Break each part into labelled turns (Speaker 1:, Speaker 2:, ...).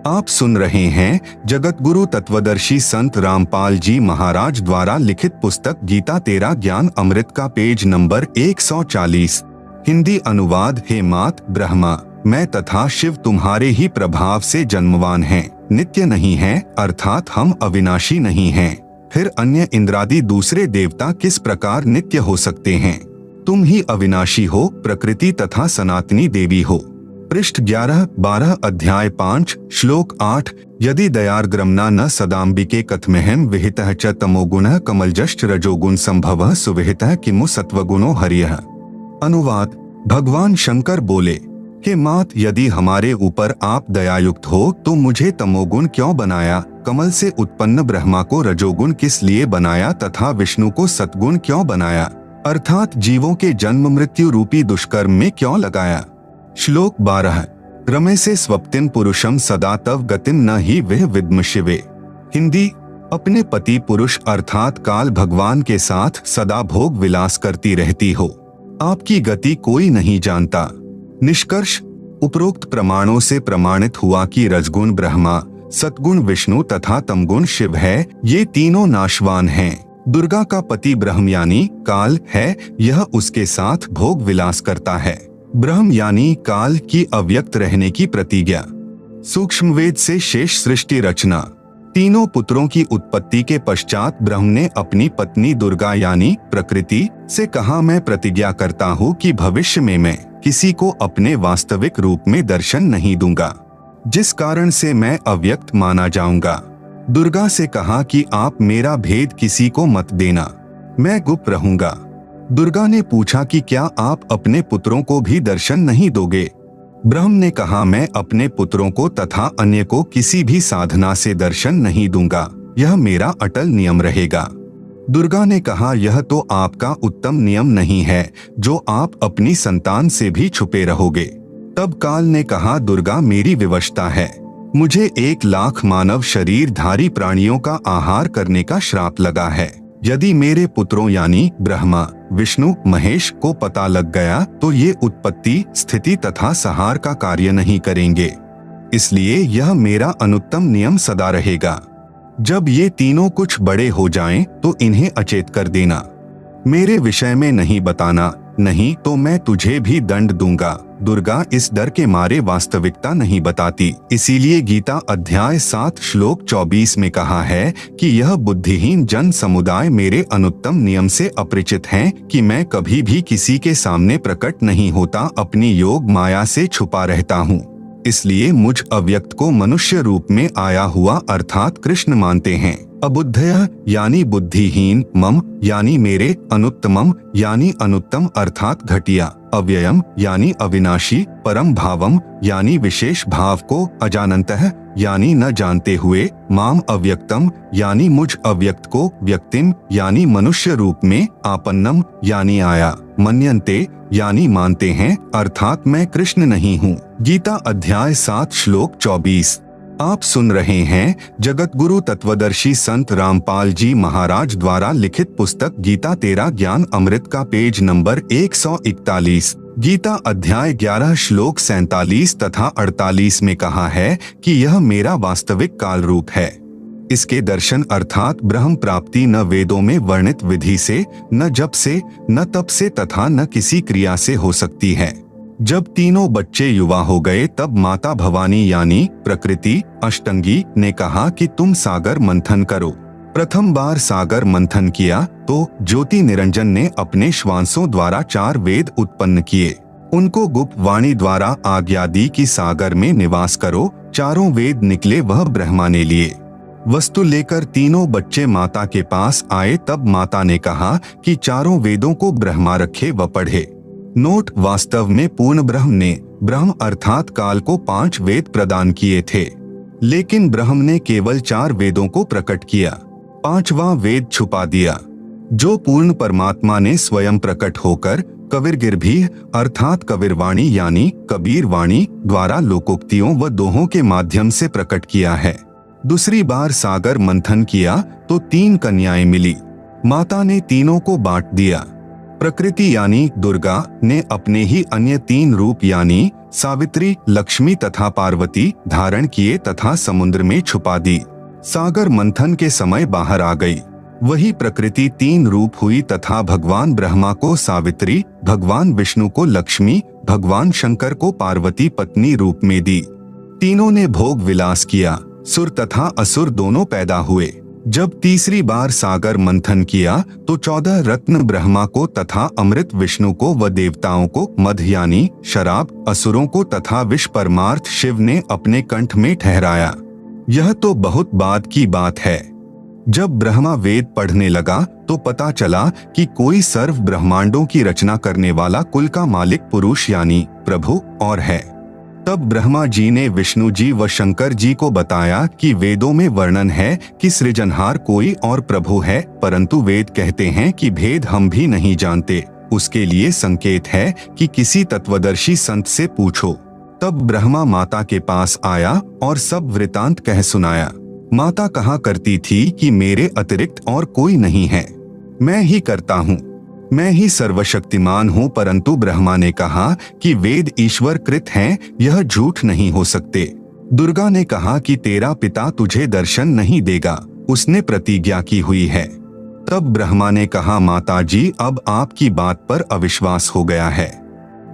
Speaker 1: आप सुन रहे हैं जगत गुरु तत्वदर्शी संत रामपाल जी महाराज द्वारा लिखित पुस्तक गीता तेरा ज्ञान अमृत का पेज नंबर 140। हिंदी अनुवाद। हे मात ब्रह्मा, मैं तथा शिव तुम्हारे ही प्रभाव से जन्मवान हैं, नित्य नहीं हैं, अर्थात हम अविनाशी नहीं हैं। फिर अन्य इंद्रादि दूसरे देवता किस प्रकार नित्य हो सकते हैं? तुम ही अविनाशी हो, प्रकृति तथा सनातनी देवी हो। पृष्ठ 11-12 अध्याय 5 श्लोक 8। यदि दयार्ग्रमना न सदाम्बिके कथमेहम विहितः च तमोगुणः कमलजश्च रजोगुण संभवः सुविहितः किमु सत्वगुणो हरियः। अनुवाद। भगवान शंकर बोले, हे मात, यदि हमारे ऊपर आप दयायुक्त हो तो मुझे तमोगुण क्यों बनाया? कमल से उत्पन्न ब्रह्मा को रजोगुण किस लिए बनाया तथा विष्णु को सत्गुण क्यों बनाया, अर्थात जीवों के जन्म मृत्यु रूपी दुष्कर्म में क्यों लगाया? श्लोक 12। रमे से स्वप्तिम पुरुषम सदा तव गतिम न ही वह विद्म शिवे। हिंदी। अपने पति पुरुष अर्थात काल भगवान के साथ सदा भोग विलास करती रहती हो, आपकी गति कोई नहीं जानता। निष्कर्ष। उपरोक्त प्रमाणों से प्रमाणित हुआ कि रजगुण ब्रह्मा, सतगुण विष्णु तथा तमगुण शिव है। ये तीनों नाशवान हैं। दुर्गा का पति ब्रह्म यानी काल है, यह उसके साथ भोग विलास करता है। ब्रह्म यानी काल की अव्यक्त रहने की प्रतिज्ञा। सूक्ष्म वेद से शेष सृष्टि रचना। तीनों पुत्रों की उत्पत्ति के पश्चात ब्रह्म ने अपनी पत्नी दुर्गा यानी प्रकृति से कहा, मैं प्रतिज्ञा करता हूँ कि भविष्य में मैं किसी को अपने वास्तविक रूप में दर्शन नहीं दूंगा, जिस कारण से मैं अव्यक्त माना जाऊंगा। दुर्गा से कहा कि आप मेरा भेद किसी को मत देना, मैं गुप्त रहूंगा। दुर्गा ने पूछा कि क्या आप अपने पुत्रों को भी दर्शन नहीं दोगे? ब्रह्म ने कहा, मैं अपने पुत्रों को तथा अन्य को किसी भी साधना से दर्शन नहीं दूंगा, यह मेरा अटल नियम रहेगा। दुर्गा ने कहा, यह तो आपका उत्तम नियम नहीं है जो आप अपनी संतान से भी छुपे रहोगे। तब काल ने कहा, दुर्गा मेरी विवशता है, मुझे 1,00,000 मानव शरीरधारी प्राणियों का आहार करने का श्राप लगा है। यदि मेरे पुत्रों यानी ब्रह्मा, विष्णु, महेश को पता लग गया तो ये उत्पत्ति, स्थिति तथा संहार का कार्य नहीं करेंगे, इसलिए यह मेरा अनुत्तम नियम सदा रहेगा। जब ये तीनों कुछ बड़े हो जाएं तो इन्हें अचेत कर देना, मेरे विषय में नहीं बताना, नहीं तो मैं तुझे भी दंड दूंगा। दुर्गा इस डर के मारे वास्तविकता नहीं बताती, इसीलिए गीता अध्याय 7 श्लोक 24 में कहा है कि यह बुद्धिहीन जन समुदाय मेरे अनुत्तम नियम से अपरिचित हैं कि मैं कभी भी किसी के सामने प्रकट नहीं होता, अपनी योग माया से छुपा रहता हूँ। इसलिए मुझ अव्यक्त को मनुष्य रूप में आया हुआ अर्थात कृष्ण मानते हैं। अबुद्धयः यानी बुद्धिहीन, मम यानी मेरे, अनुत्तमम यानी अनुत्तम अर्थात घटिया, अव्ययम यानी अविनाशी, परम भावम यानी विशेष भाव को, अजानन्तः यानी न जानते हुए, माम अव्यक्तम यानी मुझ अव्यक्त को, व्यक्तिम यानी मनुष्य रूप में, आपन्नम यानी आया, मन्यन्ते यानी मानते हैं, अर्थात मैं कृष्ण नहीं हूँ। गीता अध्याय 7 श्लोक 24। आप सुन रहे हैं जगत गुरु तत्वदर्शी संत रामपाल जी महाराज द्वारा लिखित पुस्तक गीता तेरा ज्ञान अमृत का पेज नंबर 141। गीता अध्याय 11 श्लोक 47 तथा 48 में कहा है कि यह मेरा वास्तविक काल रूप है। इसके दर्शन अर्थात ब्रह्म प्राप्ति न वेदों में वर्णित विधि से, न जप से, न तप से तथा न किसी क्रिया से हो सकती है। जब तीनों बच्चे युवा हो गए तब माता भवानी यानी प्रकृति अष्टंगी ने कहा कि तुम सागर मंथन करो। प्रथम बार सागर मंथन किया तो ज्योति निरंजन ने अपने श्वासों द्वारा 4 वेद उत्पन्न किए। उनको गुप्त वाणी द्वारा आज्ञा दी कि सागर में निवास करो। 4 वेद निकले, वह ब्रह्मा ने लिए। वस्तु लेकर तीनों बच्चे माता के पास आए, तब माता ने कहा कि 4 वेदों को ब्रह्मा रखे व पढ़े। नोट। वास्तव में पूर्ण ब्रह्म ने ब्रह्म अर्थात काल को 5 वेद प्रदान किए थे, लेकिन ब्रह्म ने केवल 4 वेदों को प्रकट किया, 5वां वेद छुपा दिया, जो पूर्ण परमात्मा ने स्वयं प्रकट होकर कबीरगिरभी अर्थात कबीरवाणी यानी कबीर वाणी द्वारा लोकोक्तियों व दोहों के माध्यम से प्रकट किया है। दूसरी बार सागर मंथन किया तो 3 कन्याएं मिली। माता ने तीनों को बांट दिया। प्रकृति यानी दुर्गा ने अपने ही अन्य 3 रूप यानी सावित्री, लक्ष्मी तथा पार्वती धारण किए तथा समुद्र में छुपा दी। सागर मंथन के समय बाहर आ गई। वही प्रकृति 3 रूप हुई तथा भगवान ब्रह्मा को सावित्री, भगवान विष्णु को लक्ष्मी, भगवान शंकर को पार्वती पत्नी रूप में दी। तीनों ने भोग विलास किया। सुर तथा असुर दोनों पैदा हुए। जब तीसरी बार सागर मंथन किया तो 14 रत्न ब्रह्मा को तथा अमृत विष्णु को व देवताओं को, मध यानी शराब असुरों को तथा विष परमार्थ शिव ने अपने कंठ में ठहराया। यह तो बहुत बाद की बात है। जब ब्रह्मा वेद पढ़ने लगा तो पता चला कि कोई सर्व ब्रह्मांडों की रचना करने वाला कुल का मालिक पुरुष यानी प्रभु और है। तब ब्रह्मा जी ने विष्णु जी व शंकर जी को बताया कि वेदों में वर्णन है कि सृजनहार कोई और प्रभु है, परंतु वेद कहते हैं कि भेद हम भी नहीं जानते। उसके लिए संकेत है कि किसी तत्वदर्शी संत से पूछो। तब ब्रह्मा माता के पास आया और सब वृतांत कह सुनाया। माता कहा करती थी कि मेरे अतिरिक्त और कोई नहीं है, मैं ही करता हूँ, मैं ही सर्वशक्तिमान हूँ। परंतु ब्रह्मा ने कहा कि वेद ईश्वर कृत हैं, यह झूठ नहीं हो सकते। दुर्गा ने कहा कि तेरा पिता तुझे दर्शन नहीं देगा, उसने प्रतिज्ञा की हुई है। तब ब्रह्मा ने कहा माता जी, अब आपकी बात पर अविश्वास हो गया है।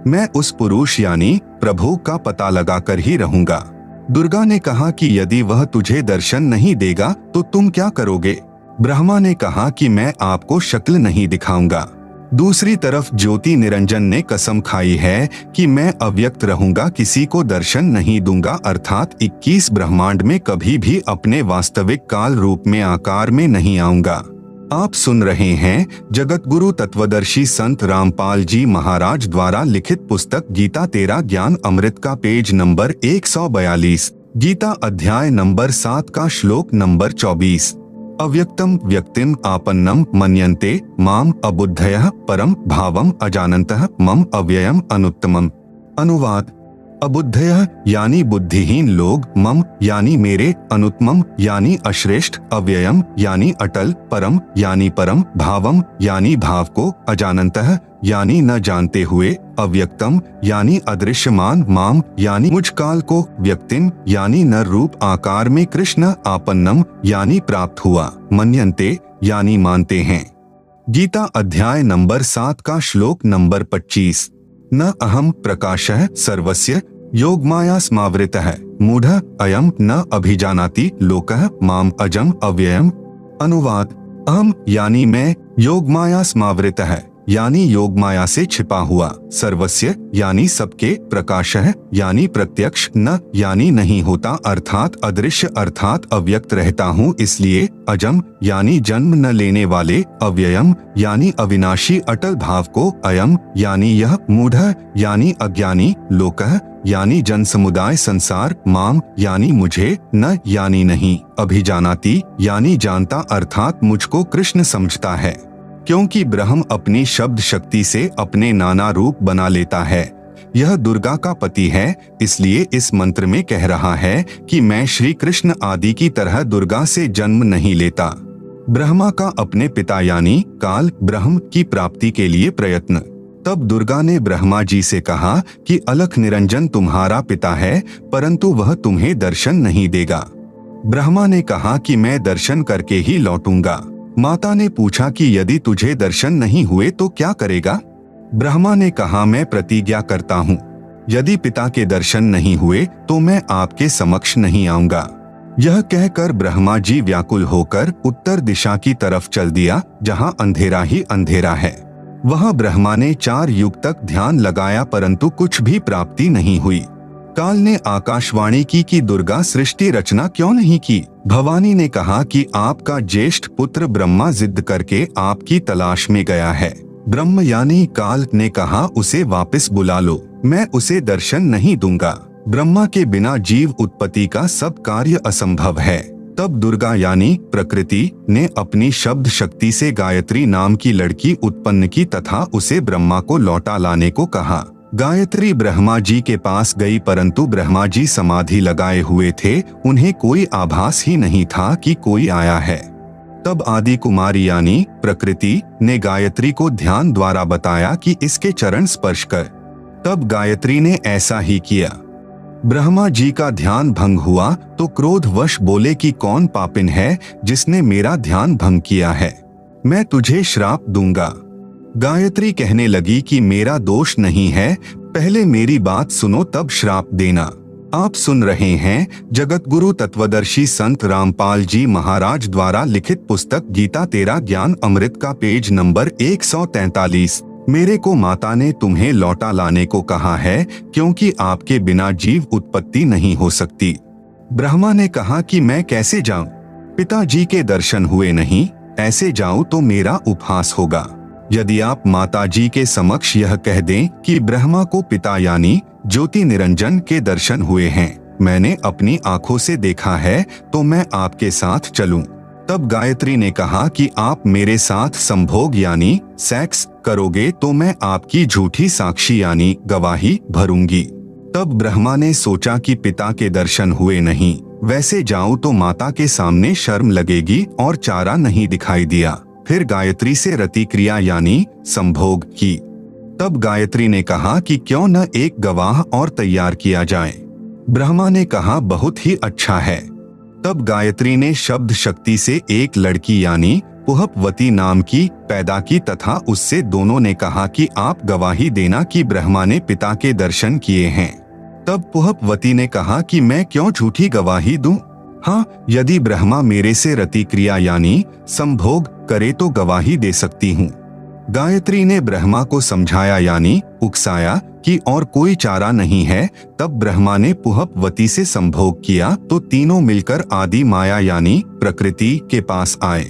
Speaker 1: मैं उस पुरुष यानी प्रभु का पता लगाकर ही रहूंगा। दुर्गा ने कहा कि यदि वह तुझे दर्शन नहीं देगा तो तुम क्या करोगे? ब्रह्मा ने कहा कि मैं आपको शक्ल नहीं दिखाऊंगा। दूसरी तरफ ज्योति निरंजन ने कसम खाई है कि मैं अव्यक्त रहूंगा, किसी को दर्शन नहीं दूंगा, अर्थात 21 ब्रह्मांड में कभी भी अपने वास्तविक काल रूप में आकार में नहीं आऊंगा। आप सुन रहे हैं जगत गुरु तत्वदर्शी संत रामपाल जी महाराज द्वारा लिखित पुस्तक गीता तेरा ज्ञान अमृत का पेज नंबर 142, गीता अध्याय नंबर 7 का श्लोक नंबर 24। अव्यक्तम व्यक्तिम आपन्नम मन्यन्ते माम अबुद्धयः परम भावम अजानन्तः मम अव्ययम अनुत्तमम। अनुवाद: अबुद्धयः यानी बुद्धिहीन लोग, मम यानी मेरे, अनुत्तमम यानी अश्रेष्ठ, अव्ययम यानी अटल, परम यानी परम, भावम यानी भाव को, अजानन्तः यानी न जानते हुए, अव्यक्तम यानी अदृश्यमान, माम यानी मुझ काल को, व्यक्तिम यानी नर रूप आकार में, कृष्ण आपन्नम यानी प्राप्त हुआ, मन्यन्ते यानी मानते हैं। गीता अध्याय नंबर 7 का श्लोक नंबर 25। न अहम प्रकाशः सर्वस्य योगमाया स्मावृतः मूढ़ः अयम न अभिजानाति लोकः माम अजम अव्ययम। अनुवाद: अहम यानी मैं, योगमाया स्मावृतः यानी योग माया से छिपा हुआ, सर्वस्य यानी सबके, प्रकाशः यानी प्रत्यक्ष, न यानी नहीं होता अर्थात अदृश्य अर्थात अव्यक्त रहता हूँ इसलिए, अजम यानी जन्म न लेने वाले, अव्ययम यानी अविनाशी अटल भाव को, अयम यानी यह, मूढ़ः यानी अज्ञानी, लोकः यानी जन समुदाय संसार, माम यानी मुझे, न यानी नहीं, अभिजानाति यानी जानता अर्थात मुझको कृष्ण समझता है। क्योंकि ब्रह्म अपनी शब्द शक्ति से अपने नाना रूप बना लेता है। यह दुर्गा का पति है, इसलिए इस मंत्र में कह रहा है कि मैं श्री कृष्ण आदि की तरह दुर्गा से जन्म नहीं लेता। ब्रह्मा का अपने पिता यानी काल ब्रह्म की प्राप्ति के लिए प्रयत्न। तब दुर्गा ने ब्रह्मा जी से कहा कि अलख निरंजन तुम्हारा पिता है, परंतु वह तुम्हें दर्शन नहीं देगा। ब्रह्मा ने कहा कि मैं दर्शन करके ही लौटूंगा। माता ने पूछा कि यदि तुझे दर्शन नहीं हुए तो क्या करेगा? ब्रह्मा ने कहा मैं प्रतिज्ञा करता हूँ, यदि पिता के दर्शन नहीं हुए तो मैं आपके समक्ष नहीं आऊंगा। यह कहकर ब्रह्मा जी व्याकुल होकर उत्तर दिशा की तरफ चल दिया, जहाँ अंधेरा ही अंधेरा है। वहाँ ब्रह्मा ने 4 युग तक ध्यान लगाया परंतु कुछ भी प्राप्ति नहीं हुई। काल ने आकाशवाणी की कि दुर्गा सृष्टि रचना क्यों नहीं की? भवानी ने कहा कि आपका ज्येष्ठ पुत्र ब्रह्मा जिद करके आपकी तलाश में गया है। ब्रह्म यानी काल ने कहा उसे वापस बुला लो, मैं उसे दर्शन नहीं दूंगा। ब्रह्मा के बिना जीव उत्पत्ति का सब कार्य असंभव है। तब दुर्गा यानी प्रकृति ने अपनी शब्द शक्ति से गायत्री नाम की लड़की उत्पन्न की तथा उसे ब्रह्मा को लौटा लाने को कहा। गायत्री ब्रह्मा जी के पास गई परंतु ब्रह्मा जी समाधि लगाए हुए थे, उन्हें कोई आभास ही नहीं था कि कोई आया है। तब आदि कुमारी यानी प्रकृति ने गायत्री को ध्यान द्वारा बताया कि इसके चरण स्पर्श कर। तब गायत्री ने ऐसा ही किया। ब्रह्मा जी का ध्यान भंग हुआ तो क्रोधवश बोले कि कौन पापिन है जिसने मेरा ध्यान भंग किया है, मैं तुझे श्राप दूंगा। गायत्री कहने लगी कि मेरा दोष नहीं है, पहले मेरी बात सुनो तब श्राप देना। आप सुन रहे हैं जगत गुरु तत्वदर्शी संत रामपाल जी महाराज द्वारा लिखित पुस्तक गीता तेरा ज्ञान अमृत का पेज नंबर 143। मेरे को माता ने तुम्हें लौटा लाने को कहा है क्योंकि आपके बिना जीव उत्पत्ति नहीं हो सकती। ब्रह्मा ने कहा कि मैं कैसे जाऊं, पिताजी के दर्शन हुए नहीं, ऐसे जाऊं तो मेरा उपहास होगा। यदि आप माता जी के समक्ष यह कह दें कि ब्रह्मा को पिता यानी ज्योति निरंजन के दर्शन हुए हैं, मैंने अपनी आंखों से देखा है, तो मैं आपके साथ चलूं। तब गायत्री ने कहा कि आप मेरे साथ संभोग यानी सेक्स करोगे तो मैं आपकी झूठी साक्षी यानी गवाही भरूंगी। तब ब्रह्मा ने सोचा कि पिता के दर्शन हुए नहीं, वैसे जाऊं तो माता के सामने शर्म लगेगी और चारा नहीं दिखाई दिया। फिर गायत्री से रति क्रिया यानी संभोग की। तब गायत्री ने कहा कि क्यों न एक गवाह और तैयार किया जाए। ब्रह्मा ने कहा बहुत ही अच्छा है। तब गायत्री ने शब्द शक्ति से एक लड़की यानी पुहपवती नाम की पैदा की तथा उससे दोनों ने कहा कि आप गवाही देना कि ब्रह्मा ने पिता के दर्शन किए हैं। तब पुहपवती ने कहा कि मैं क्यों झूठी गवाही दूं? हाँ, यदि ब्रह्मा मेरे से रति क्रिया यानी संभोग करे तो गवाही दे सकती हूँ। गायत्री ने ब्रह्मा को समझाया यानी उकसाया कि और कोई चारा नहीं है। तब ब्रह्मा ने पुहपवती से संभोग किया तो तीनों मिलकर आदि माया यानी प्रकृति के पास आए।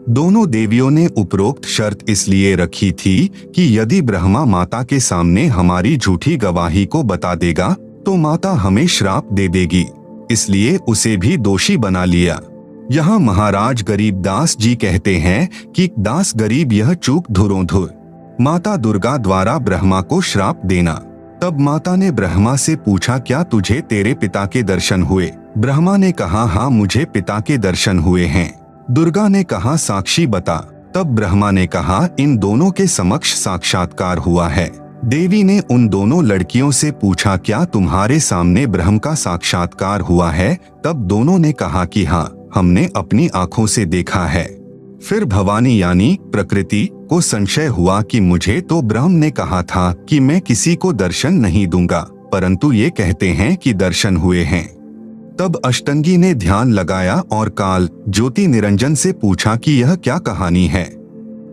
Speaker 1: दोनों देवियों ने उपरोक्त शर्त इसलिए रखी थी कि यदि ब्रह्मा माता के सामने हमारी झूठी गवाही को बता देगा तो माता हमें श्राप दे देगी, इसलिए उसे भी दोषी बना लिया। यहाँ महाराज गरीब दास जी कहते हैं कि दास गरीब यह चूक धुरोधुर, माता दुर्गा द्वारा ब्रह्मा को श्राप देना। तब माता ने ब्रह्मा से पूछा क्या तुझे तेरे पिता के दर्शन हुए? ब्रह्मा ने कहा हाँ मुझे पिता के दर्शन हुए हैं। दुर्गा ने कहा साक्षी बता। तब ब्रह्मा ने कहा इन दोनों के समक्ष साक्षात्कार हुआ है। देवी ने उन दोनों लड़कियों से पूछा क्या तुम्हारे सामने ब्रह्म का साक्षात्कार हुआ है? तब दोनों ने कहा कि हाँ, हमने अपनी आंखों से देखा है। फिर भवानी यानी प्रकृति को संशय हुआ कि मुझे तो ब्रह्म ने कहा था कि मैं किसी को दर्शन नहीं दूंगा, परंतु ये कहते हैं कि दर्शन हुए हैं। तब अष्टंगी ने ध्यान लगाया और काल ज्योति निरंजन से पूछा कि यह क्या कहानी है।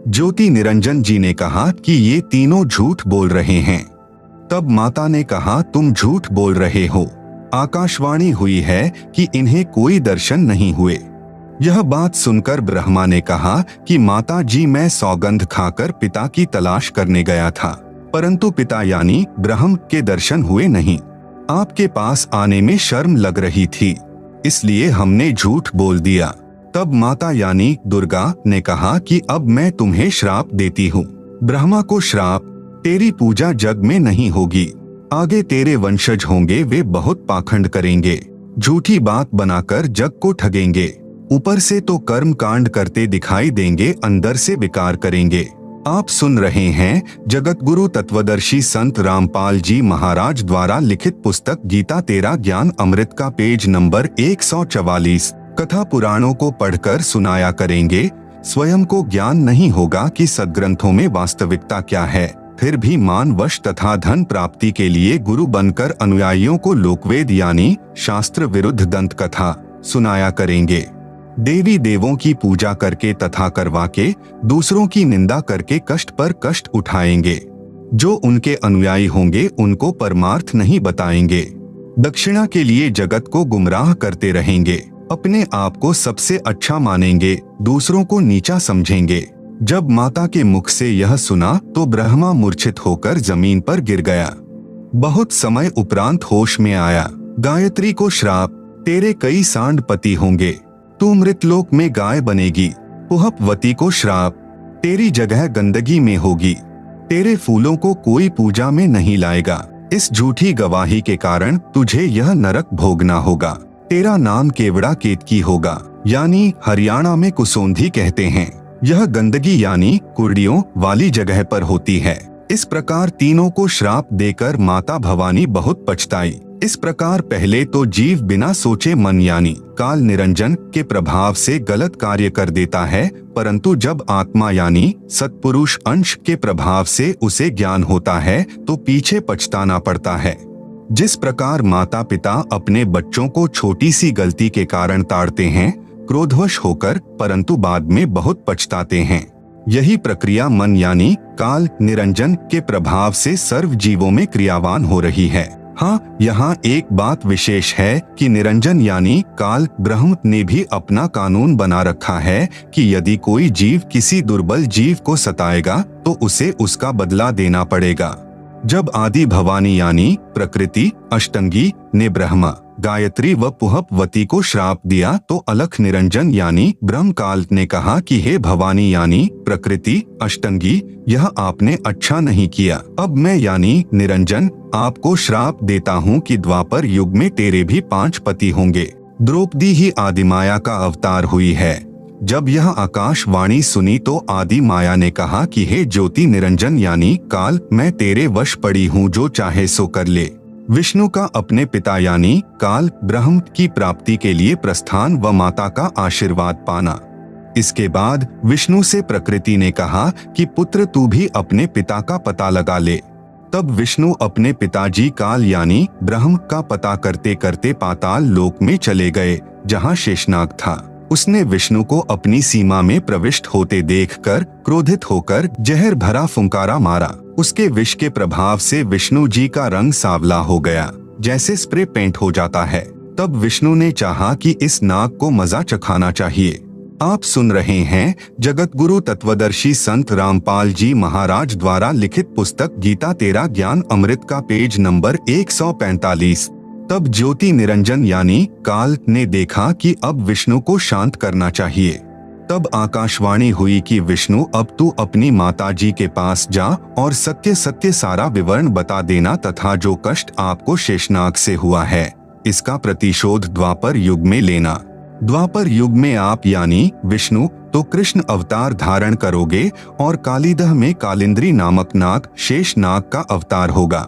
Speaker 1: ज्योति निरंजन जी ने कहा कि ये तीनों झूठ बोल रहे हैं। तब माता ने कहा तुम झूठ बोल रहे हो, आकाशवाणी हुई है कि इन्हें कोई दर्शन नहीं हुए। यह बात सुनकर ब्रह्मा ने कहा कि माता जी मैं सौगंध खाकर पिता की तलाश करने गया था, परंतु पिता यानी ब्रह्म के दर्शन हुए नहीं। आपके पास आने में शर्म लग रही थी, इसलिए हमने झूठ बोल दिया। तब माता यानी दुर्गा ने कहा कि अब मैं तुम्हें श्राप देती हूँ। ब्रह्मा को श्राप, तेरी पूजा जग में नहीं होगी, आगे तेरे वंशज होंगे वे बहुत पाखंड करेंगे, झूठी बात बनाकर जग को ठगेंगे, ऊपर से तो कर्म कांड करते दिखाई देंगे, अंदर से विकार करेंगे। आप सुन रहे हैं जगत गुरु तत्वदर्शी संत रामपाल जी महाराज द्वारा लिखित पुस्तक गीता तेरा ज्ञान अमृत का पेज नंबर 144। कथा पुराणों को पढ़कर सुनाया करेंगे, स्वयं को ज्ञान नहीं होगा कि सद्ग्रंथों में वास्तविकता क्या है। फिर भी मानवश तथा धन प्राप्ति के लिए गुरु बनकर अनुयायियों को लोकवेद यानी शास्त्र विरुद्ध दंत कथा सुनाया करेंगे। देवी देवों की पूजा करके तथा करवा के दूसरों की निंदा करके कष्ट पर कष्ट उठाएंगे। जो उनके अनुयायी होंगे उनको परमार्थ नहीं बताएंगे, दक्षिणा के लिए जगत को गुमराह करते रहेंगे, अपने आप को सबसे अच्छा मानेंगे, दूसरों को नीचा समझेंगे। जब माता के मुख से यह सुना तो ब्रह्मा मूर्छित होकर जमीन पर गिर गया। बहुत समय उपरांत होश में आया। गायत्री को श्राप, तेरे कई सांड पति होंगे, तू मृतलोक में गाय बनेगी। पुहपवती को श्राप, तेरी जगह गंदगी में होगी, तेरे फूलों को कोई पूजा में नहीं लाएगा। इस झूठी गवाही के कारण तुझे यह नरक भोगना होगा। तेरा नाम केवड़ा केतकी होगा, यानी हरियाणा में कुसोंधी कहते हैं। यह गंदगी यानी कुर्डियों वाली जगह पर होती है। इस प्रकार तीनों को श्राप देकर माता भवानी बहुत पछताई। इस प्रकार पहले तो जीव बिना सोचे मन यानी काल निरंजन के प्रभाव से गलत कार्य कर देता है, परंतु जब आत्मा यानी सत्पुरुष अंश के प्रभाव से उसे ज्ञान होता है तो पीछे पछताना पड़ता है। जिस प्रकार माता पिता अपने बच्चों को छोटी सी गलती के कारण ताड़ते हैं क्रोधवश होकर, परंतु बाद में बहुत पछताते हैं, यही प्रक्रिया मन यानी काल निरंजन के प्रभाव से सर्व जीवों में क्रियावान हो रही है। हाँ, यहाँ एक बात विशेष है कि निरंजन यानी काल ब्रह्म ने भी अपना कानून बना रखा है कि यदि कोई जीव किसी दुर्बल जीव को सताएगा तो उसे उसका बदला देना पड़ेगा। जब आदि भवानी यानी प्रकृति अष्टंगी ने ब्रह्मा गायत्री व पुहपवती को श्राप दिया तो अलख निरंजन यानी ब्रह्मकाल ने कहा कि हे भवानी यानी प्रकृति अष्टंगी, यह आपने अच्छा नहीं किया। अब मैं यानी निरंजन आपको श्राप देता हूँ कि द्वापर युग में तेरे भी 5 पति होंगे। द्रौपदी ही आदिमाया का अवतार हुई है। जब यह आकाशवाणी सुनी तो आदि माया ने कहा कि हे ज्योति निरंजन यानी काल, मैं तेरे वश पड़ी हूँ, जो चाहे सो कर ले। विष्णु का अपने पिता यानी काल ब्रह्म की प्राप्ति के लिए प्रस्थान व माता का आशीर्वाद पाना। इसके बाद विष्णु से प्रकृति ने कहा कि पुत्र तू भी अपने पिता का पता लगा ले। तब विष्णु अपने पिताजी काल यानी ब्रह्म का पता करते करते पाताल लोक में चले गए, जहाँ शेषनाग था। उसने विष्णु को अपनी सीमा में प्रविष्ट होते देखकर क्रोधित होकर जहर भरा फुंकारा मारा। उसके विष के प्रभाव से विष्णु जी का रंग सांवला हो गया, जैसे स्प्रे पेंट हो जाता है। तब विष्णु ने चाहा कि इस नाग को मजा चखाना चाहिए। आप सुन रहे हैं जगत गुरु तत्वदर्शी संत रामपाल जी महाराज द्वारा लिखित पुस्तक गीता तेरा ज्ञान अमृत का पेज नंबर 145। तब ज्योति निरंजन यानी काल ने देखा कि अब विष्णु को शांत करना चाहिए। तब आकाशवाणी हुई कि विष्णु अब तू अपनी माता जी के पास जा और सत्य सत्य सारा विवरण बता देना, तथा जो कष्ट आपको शेषनाग से हुआ है इसका प्रतिशोध द्वापर युग में लेना। द्वापर युग में आप यानी विष्णु तो कृष्ण अवतार धारण करोगे और कालीदह में कालिंद्री नामक नाग शेषनाग का अवतार होगा।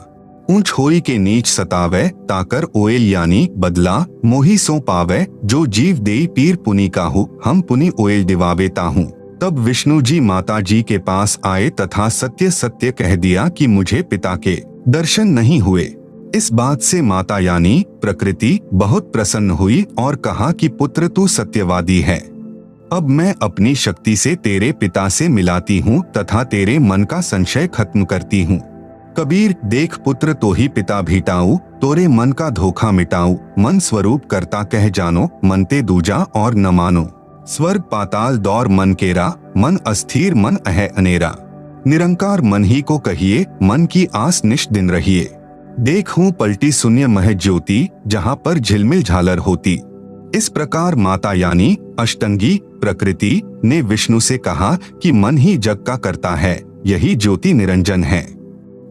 Speaker 1: ऊंच होई के नीच सतावे ताकर ओयल यानी बदला मोही सो पावे, जो जीव देई पीर पुनि काहू हम पुनि ओयल दिवावे ताहू। तब विष्णु जी माता जी के पास आए तथा सत्य सत्य कह दिया कि मुझे पिता के दर्शन नहीं हुए। इस बात से माता यानी प्रकृति बहुत प्रसन्न हुई और कहा कि पुत्र तू सत्यवादी है। अब मैं अपनी शक्ति से तेरे पिता से मिलाती हूँ तथा तेरे मन का संशय खत्म करती हूँ। कबीर देख पुत्र तो ही पिता भीटाऊ, तोरे मन का धोखा मिटाऊ। मन स्वरूप करता कह जानो, मनते दूजा और न मानो। स्वर्ग पाताल दौर मन केरा, मन अस्थिर मन अह अनेरा। निरंकार मन ही को कहिए, मन की आस निश दिन रहिए। देखूं पलटी शून्य मह ज्योति, जहाँ पर झिलमिल झालर होती। इस प्रकार माता यानी अष्टंगी प्रकृति ने विष्णु से कहा कि मन ही जग का करता है, यही ज्योति निरंजन है।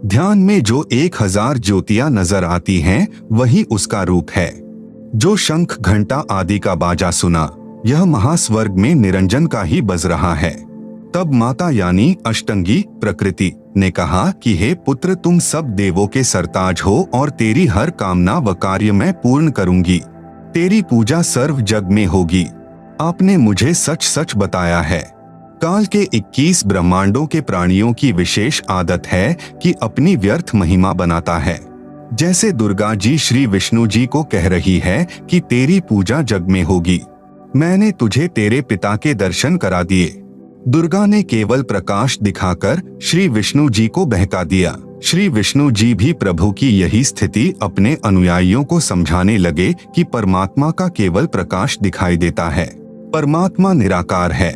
Speaker 1: ध्यान में जो 1000 ज्योतियां नजर आती हैं, वही उसका रूप है। जो शंख घंटा आदि का बाजा सुना, यह महास्वर्ग में निरंजन का ही बज रहा है। तब माता यानी अष्टंगी प्रकृति ने कहा कि हे पुत्र, तुम सब देवों के सरताज हो और तेरी हर कामना व कार्य मैं पूर्ण करूंगी। तेरी पूजा सर्व जग में होगी। आपने मुझे सच सच बताया है। काल के 21 ब्रह्मांडों के प्राणियों की विशेष आदत है कि अपनी व्यर्थ महिमा बनाता है। जैसे दुर्गा जी श्री विष्णु जी को कह रही है कि तेरी पूजा जग में होगी। मैंने तुझे तेरे पिता के दर्शन करा दिए। दुर्गा ने केवल प्रकाश दिखाकर श्री विष्णु जी को बहका दिया। श्री विष्णु जी भी प्रभु की यही स्थिति अपने अनुयायियों को समझाने लगे कि परमात्मा का केवल प्रकाश दिखाई देता है, परमात्मा निराकार है।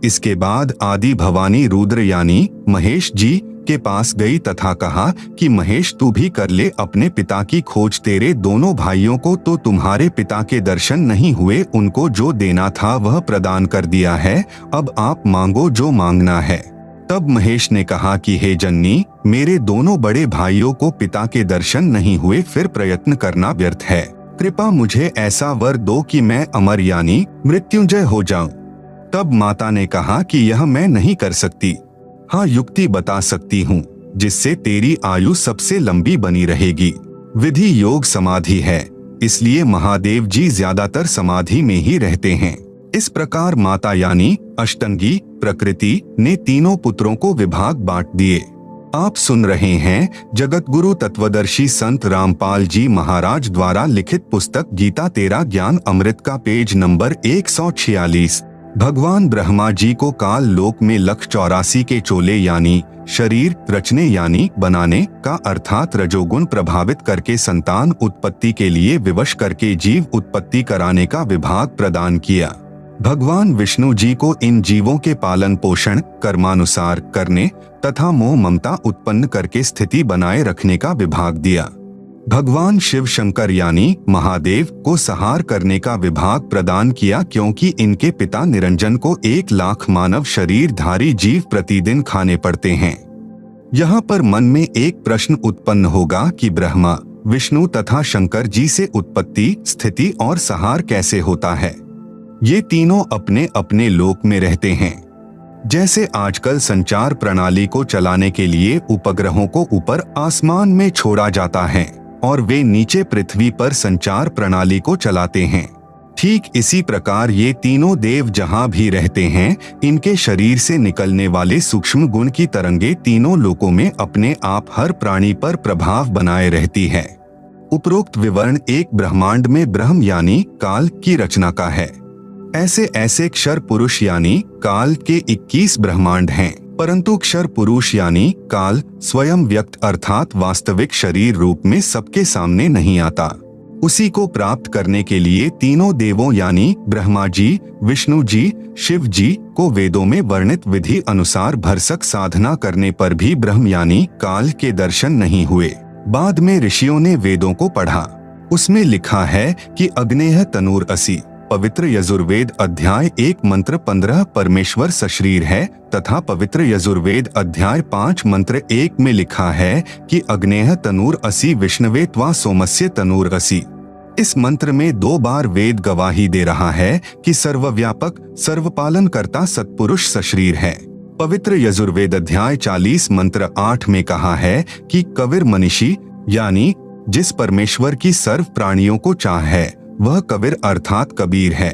Speaker 1: इसके बाद आदि भवानी रुद्र यानी महेश जी के पास गई तथा कहा कि महेश तू भी कर ले अपने पिता की खोज। तेरे दोनों भाइयों को तो तुम्हारे पिता के दर्शन नहीं हुए, उनको जो देना था वह प्रदान कर दिया है, अब आप मांगो जो मांगना है। तब महेश ने कहा कि हे जननी, मेरे दोनों बड़े भाइयों को पिता के दर्शन नहीं हुए, फिर प्रयत्न करना व्यर्थ है। कृपा मुझे ऐसा वर दो कि मैं अमर यानी मृत्युंजय हो जाऊं। तब माता ने कहा कि यह मैं नहीं कर सकती, हाँ युक्ति बता सकती हूँ। जिससे तेरी आयु सबसे लंबी बनी रहेगी। विधि योग समाधि है, इसलिए महादेव जी ज्यादातर समाधि में ही रहते हैं। इस प्रकार माता यानी अष्टंगी प्रकृति ने तीनों पुत्रों को विभाग बांट दिए। आप सुन रहे हैं जगत गुरु तत्वदर्शी संत रामपाल जी महाराज द्वारा लिखित पुस्तक गीता तेरा ज्ञान अमृत का पेज नंबर 146। भगवान ब्रह्मा जी को काल लोक में 184 के चोले यानी शरीर रचने यानी बनाने का अर्थात रजोगुण प्रभावित करके संतान उत्पत्ति के लिए विवश करके जीव उत्पत्ति कराने का विभाग प्रदान किया। भगवान विष्णु जी को इन जीवों के पालन पोषण कर्मानुसार करने तथा मोह ममता उत्पन्न करके स्थिति बनाए रखने का विभाग दिया। भगवान शिव शंकर यानी महादेव को संहार करने का विभाग प्रदान किया, क्योंकि इनके पिता निरंजन को 1 लाख मानव शरीरधारी जीव प्रतिदिन खाने पड़ते हैं। यहाँ पर मन में एक प्रश्न उत्पन्न होगा कि ब्रह्मा विष्णु तथा शंकर जी से उत्पत्ति स्थिति और संहार कैसे होता है। ये तीनों अपने अपने लोक में रहते हैं। जैसे आजकल संचार प्रणाली को चलाने के लिए उपग्रहों को ऊपर आसमान में छोड़ा जाता है और वे नीचे पृथ्वी पर संचार प्रणाली को चलाते हैं, ठीक इसी प्रकार ये तीनों देव जहां भी रहते हैं, इनके शरीर से निकलने वाले सूक्ष्म गुण की तरंगे तीनों लोकों में अपने आप हर प्राणी पर प्रभाव बनाए रहती है। उपरोक्त विवरण एक ब्रह्मांड में ब्रह्म यानी काल की रचना का है। ऐसे ऐसे क्षर पुरुष यानी काल के 21 ब्रह्मांड हैं, परंतु क्षर पुरुष यानी काल स्वयं व्यक्त अर्थात वास्तविक शरीर रूप में सबके सामने नहीं आता। उसी को प्राप्त करने के लिए तीनों देवों यानी ब्रह्मा जी, विष्णु जी, शिव जी को वेदों में वर्णित विधि अनुसार भरसक साधना करने पर भी ब्रह्म यानी काल के दर्शन नहीं हुए। बाद में ऋषियों ने वेदों को पढ़ा, उसमें लिखा है कि अग्नेय तनूर असि, पवित्र यजुर्वेद अध्याय 1 मंत्र 15 परमेश्वर सशरीर है, तथा पवित्र यजुर्वेद अध्याय 5 मंत्र 1 में लिखा है कि अग्नेय तनूर असि विष्णवे त्वा सोमस्य तनूर असि। इस मंत्र में 2 बार वेद गवाही दे रहा है कि सर्वव्यापक सर्वपालन करता सत्पुरुष सशरीर है। पवित्र यजुर्वेद अध्याय 40 मंत्र 8 में कहा है कि कबीर मनीषी यानी जिस परमेश्वर की सर्व प्राणियों को चाह है वह कबीर अर्थात कबीर है।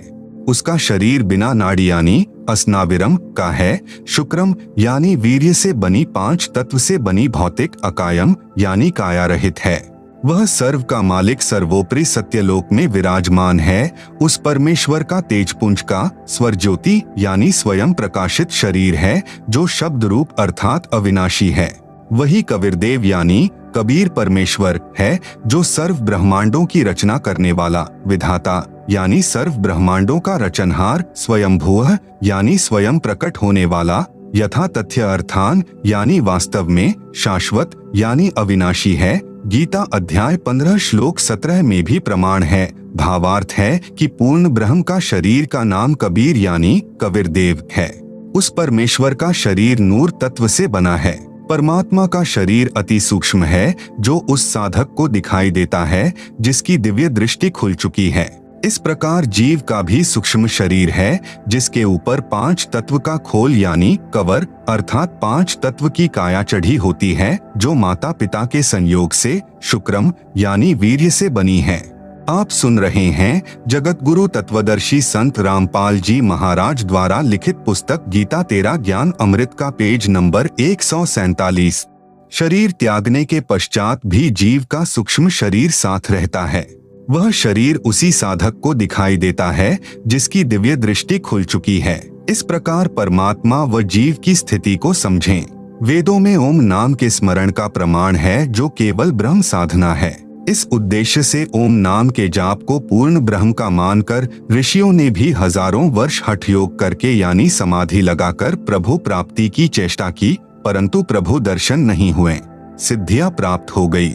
Speaker 1: उसका शरीर बिना नाड़ी यानी अस्नाविरम का है। शुक्रम यानी वीर्य से बनी 5 तत्व से बनी भौतिक अकायम यानी काया रहित है। वह सर्व का मालिक सर्वोपरि सत्यलोक में विराजमान है। उस परमेश्वर का तेजपुंज का स्वर ज्योति यानी स्वयं प्रकाशित शरीर है, जो शब्द रूप अर्थात अविनाशी है। वही कबीरदेव यानी कबीर परमेश्वर है, जो सर्व ब्रह्मांडों की रचना करने वाला विधाता यानी सर्व ब्रह्मांडों का रचनहार, स्वयंभूः यानी स्वयं प्रकट होने वाला, यथा तथ्य अर्थान यानी वास्तव में, शाश्वत यानी अविनाशी है। गीता अध्याय 15 श्लोक 17 में भी प्रमाण है। भावार्थ है कि पूर्ण ब्रह्म का शरीर का नाम कबीर यानी कबीरदेव है। उस परमेश्वर का शरीर नूर तत्व से बना है। परमात्मा का शरीर अति सूक्ष्म है, जो उस साधक को दिखाई देता है जिसकी दिव्य दृष्टि खुल चुकी है। इस प्रकार जीव का भी सूक्ष्म शरीर है, जिसके ऊपर 5 तत्व का खोल यानी कवर अर्थात 5 तत्व की काया चढ़ी होती है, जो माता पिता के संयोग से शुक्रम यानी वीर्य से बनी है। आप सुन रहे हैं जगत गुरु तत्वदर्शी संत रामपाल जी महाराज द्वारा लिखित पुस्तक गीता तेरा ज्ञान अमृत का पेज नंबर 147। शरीर त्यागने के पश्चात भी जीव का सूक्ष्म शरीर साथ रहता है। वह शरीर उसी साधक को दिखाई देता है जिसकी दिव्य दृष्टि खुल चुकी है। इस प्रकार परमात्मा व जीव की स्थिति को समझें। वेदों में ओम नाम के स्मरण का प्रमाण है, जो केवल ब्रह्म साधना है। इस उद्देश्य से ओम नाम के जाप को पूर्ण ब्रह्म का मानकर ऋषियों ने भी हजारों वर्ष हठ योग करके यानी समाधि लगाकर प्रभु प्राप्ति की चेष्टा की, परंतु प्रभु दर्शन नहीं हुए। सिद्धियां प्राप्त हो गई।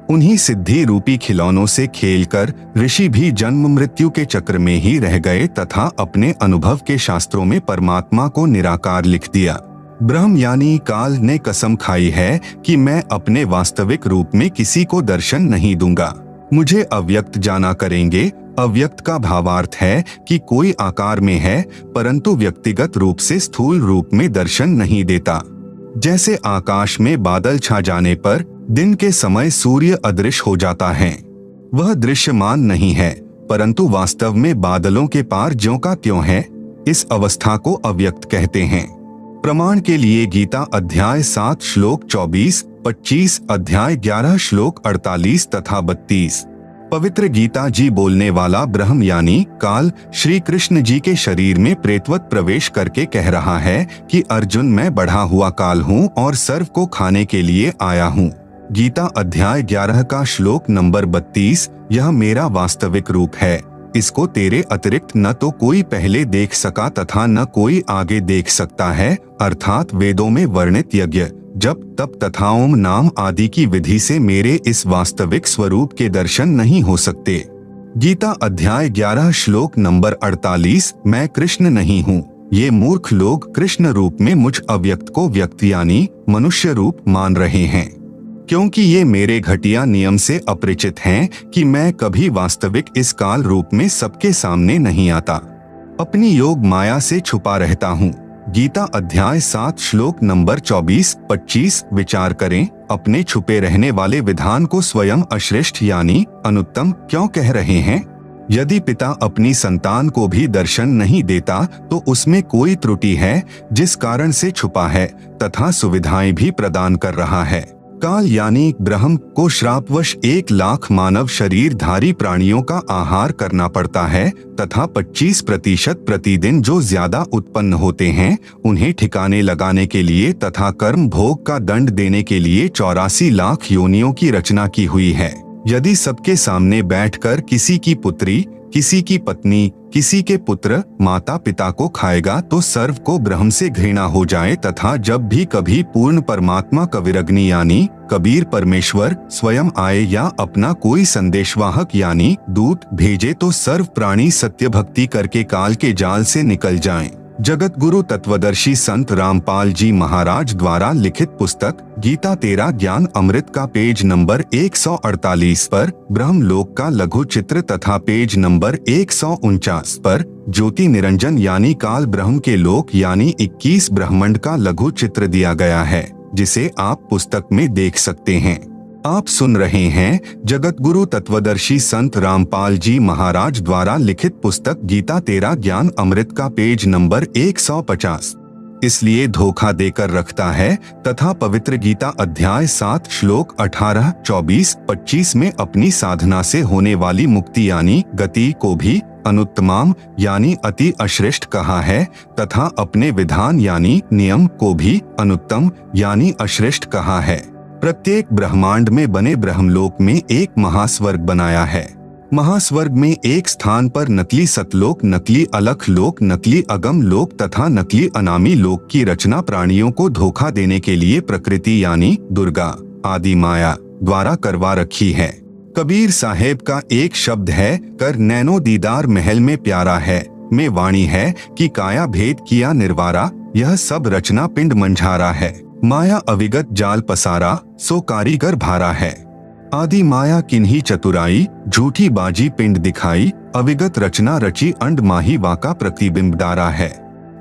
Speaker 1: उन्हीं सिद्धि रूपी खिलौनों से खेलकर ऋषि भी जन्म मृत्यु के चक्र में ही रह गए तथा अपने अनुभव के शास्त्रों में परमात्मा को निराकार लिख दिया। ब्रह्म यानी काल ने कसम खाई है कि मैं अपने वास्तविक रूप में किसी को दर्शन नहीं दूंगा, मुझे अव्यक्त जाना करेंगे। अव्यक्त का भावार्थ है कि कोई आकार में है परंतु व्यक्तिगत रूप से स्थूल रूप में दर्शन नहीं देता। जैसे आकाश में बादल छा जाने पर दिन के समय सूर्य अदृश्य हो जाता है। वह दृश्यमान नहीं है, परंतु वास्तव में बादलों के पार ज्यों का त्यों है। इस अवस्था को अव्यक्त कहते हैं। प्रमाण के लिए गीता अध्याय 7 श्लोक 24, 25, अध्याय 11 श्लोक 48 तथा 32। पवित्र गीता जी बोलने वाला ब्रह्म यानी काल श्री कृष्ण जी के शरीर में प्रेतवत प्रवेश करके कह रहा है कि अर्जुन, मैं बढ़ा हुआ काल हूँ और सर्व को खाने के लिए आया हूँ। गीता अध्याय 11 का श्लोक नंबर 32, यह मेरा वास्तविक रूप है, इसको तेरे अतिरिक्त न तो कोई पहले देख सका तथा न कोई आगे देख सकता है। अर्थात वेदों में वर्णित यज्ञ, जप, तप तथा ओम नाम आदि की विधि से मेरे इस वास्तविक स्वरूप के दर्शन नहीं हो सकते। गीता अध्याय 11 श्लोक नंबर 48, मैं कृष्ण नहीं हूँ। ये मूर्ख लोग कृष्ण रूप में मुझ अव्यक्त को व्यक्त यानी मनुष्य रूप मान रहे हैं, क्योंकि ये मेरे घटिया नियम से अपरिचित हैं कि मैं कभी वास्तविक इस काल रूप में सबके सामने नहीं आता, अपनी योग माया से छुपा रहता हूँ। गीता अध्याय 7 श्लोक नंबर 24, 25। विचार करें, अपने छुपे रहने वाले विधान को स्वयं अश्रेष्ठ यानी अनुत्तम क्यों कह रहे हैं? यदि पिता अपनी संतान को भी दर्शन नहीं देता तो उसमें कोई त्रुटि है जिस कारण से छुपा है तथा सुविधाएं भी प्रदान कर रहा है। काल यानी ब्रह्म को श्रापवश 1,00,000 मानव शरीरधारी प्राणियों का आहार करना पड़ता है तथा 25% प्रतिदिन जो ज्यादा उत्पन्न होते हैं उन्हें ठिकाने लगाने के लिए तथा कर्म भोग का दंड देने के लिए 84 लाख योनियों की रचना की हुई है। यदि सबके सामने बैठकर किसी की पुत्री, किसी की पत्नी, किसी के पुत्र, माता पिता को खाएगा तो सर्व को ब्रह्म से घृणा हो जाए तथा जब भी कभी पूर्ण परमात्मा कविरग्नि यानी कबीर परमेश्वर स्वयं आए या अपना कोई संदेशवाहक यानी दूत भेजे तो सर्व प्राणी सत्य भक्ति करके काल के जाल से निकल जाएं। जगत गुरु तत्वदर्शी संत रामपाल जी महाराज द्वारा लिखित पुस्तक गीता तेरा ज्ञान अमृत का पेज नंबर 148 पर ब्रह्मलोक का लघु चित्र तथा पेज नंबर 149 पर ज्योति निरंजन यानी काल ब्रह्म के लोक यानी 21 ब्रह्मांड का लघु चित्र दिया गया है, जिसे आप पुस्तक में देख सकते हैं। आप सुन रहे हैं जगत गुरु तत्वदर्शी संत रामपाल जी महाराज द्वारा लिखित पुस्तक गीता तेरा ज्ञान अमृत का पेज नंबर 150 इसलिए धोखा देकर रखता है तथा पवित्र गीता अध्याय 7 श्लोक 18, 24, 25 में अपनी साधना से होने वाली मुक्ति यानी गति को भी अनुत्तमाम यानी अति अश्रेष्ठ कहा है तथा अपने विधान यानी नियम को भी अनुत्तम यानी अश्रेष्ठ कहा है। प्रत्येक ब्रह्मांड में बने ब्रह्मलोक में एक महास्वर्ग बनाया है। महास्वर्ग में एक स्थान पर नकली सतलोक, नकली अलख लोक, नकली अगम लोक तथा नकली अनामी लोक की रचना प्राणियों को धोखा देने के लिए प्रकृति यानी दुर्गा आदि माया द्वारा करवा रखी है। कबीर साहेब का एक शब्द है, कर नैनो दीदार महल में प्यारा है, में वाणी है कि काया भेद किया निर्वारा, यह सब रचना पिंड मंझारा है। माया अविगत जाल पसारा, सो कारीगर भारा है। आदि माया किन्ही चतुराई, झूठी बाजी पिंड दिखाई, अविगत रचना रची अंड माही वाका प्रतिबिंब डारा है।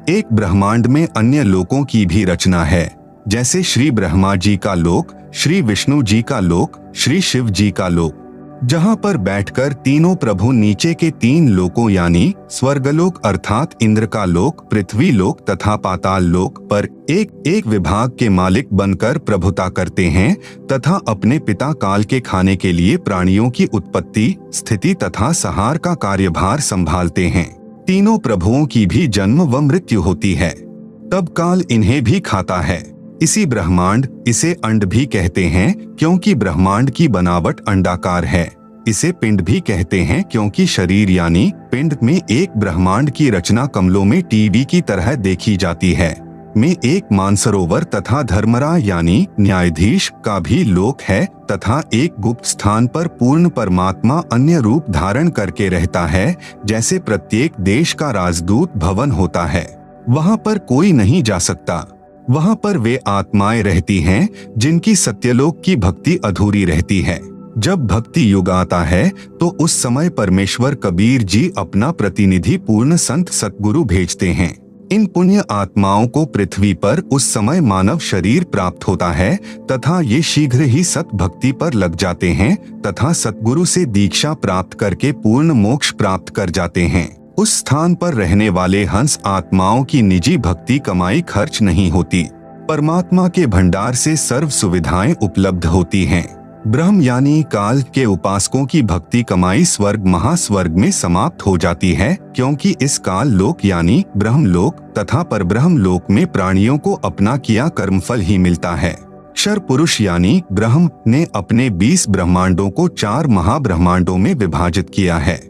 Speaker 1: एक ब्रह्मांड में अन्य लोकों की भी रचना है, जैसे श्री ब्रह्मा जी का लोक, श्री विष्णु जी का लोक, श्री शिव जी का लोक, जहाँ पर बैठकर तीनों प्रभु नीचे के 3 लोकों यानी स्वर्गलोक अर्थात इंद्र का लोक, पृथ्वी लोक तथा पाताल लोक पर एक एक विभाग के मालिक बनकर प्रभुता करते हैं तथा अपने पिता काल के खाने के लिए प्राणियों की उत्पत्ति, स्थिति तथा संहार का कार्यभार संभालते हैं। तीनों प्रभुओं की भी जन्म व मृत्यु होती है, तब काल इन्हें भी खाता है। इसी ब्रह्मांड, इसे अंड भी कहते हैं क्योंकि ब्रह्मांड की बनावट अंडाकार है। इसे पिंड भी कहते हैं क्योंकि शरीर यानी पिंड में एक ब्रह्मांड की रचना कमलों में टीवी की तरह देखी जाती है। में एक मानसरोवर तथा धर्मरा यानी न्यायाधीश का भी लोक है तथा एक गुप्त स्थान पर पूर्ण परमात्मा अन्य रूप धारण करके रहता है, जैसे प्रत्येक देश का राजदूत भवन होता है। वहाँ पर कोई नहीं जा सकता। वहाँ पर वे आत्माएं रहती हैं जिनकी सत्यलोक की भक्ति अधूरी रहती है। जब भक्ति युग आता है तो उस समय परमेश्वर कबीर जी अपना प्रतिनिधि पूर्ण संत सतगुरु भेजते हैं। इन पुण्य आत्माओं को पृथ्वी पर उस समय मानव शरीर प्राप्त होता है तथा ये शीघ्र ही सत भक्ति पर लग जाते हैं तथा सतगुरु से दीक्षा प्राप्त करके पूर्ण मोक्ष प्राप्त कर जाते हैं। उस स्थान पर रहने वाले हंस आत्माओं की निजी भक्ति कमाई खर्च नहीं होती, परमात्मा के भंडार से सर्व सुविधाएं उपलब्ध होती हैं। ब्रह्म यानी काल के उपासकों की भक्ति कमाई स्वर्ग महास्वर्ग में समाप्त हो जाती है, क्योंकि इस काल लोक यानी ब्रह्म लोक तथा परब्रह्म लोक में प्राणियों को अपना किया कर्मफल ही मिलता है। क्षर पुरुष यानी ब्रह्म ने अपने 20 ब्रह्मांडों को 4 महाब्रह्मांडों में विभाजित किया है।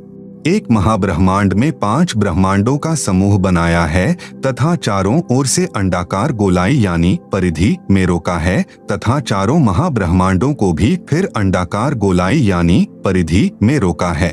Speaker 1: एक महाब्रह्मांड में 5 ब्रह्मांडों का समूह बनाया है तथा चारों ओर से अंडाकार गोलाई यानी परिधि में रोका है तथा चारों महाब्रह्मांडों को भी फिर अंडाकार गोलाई यानी परिधि में रोका है।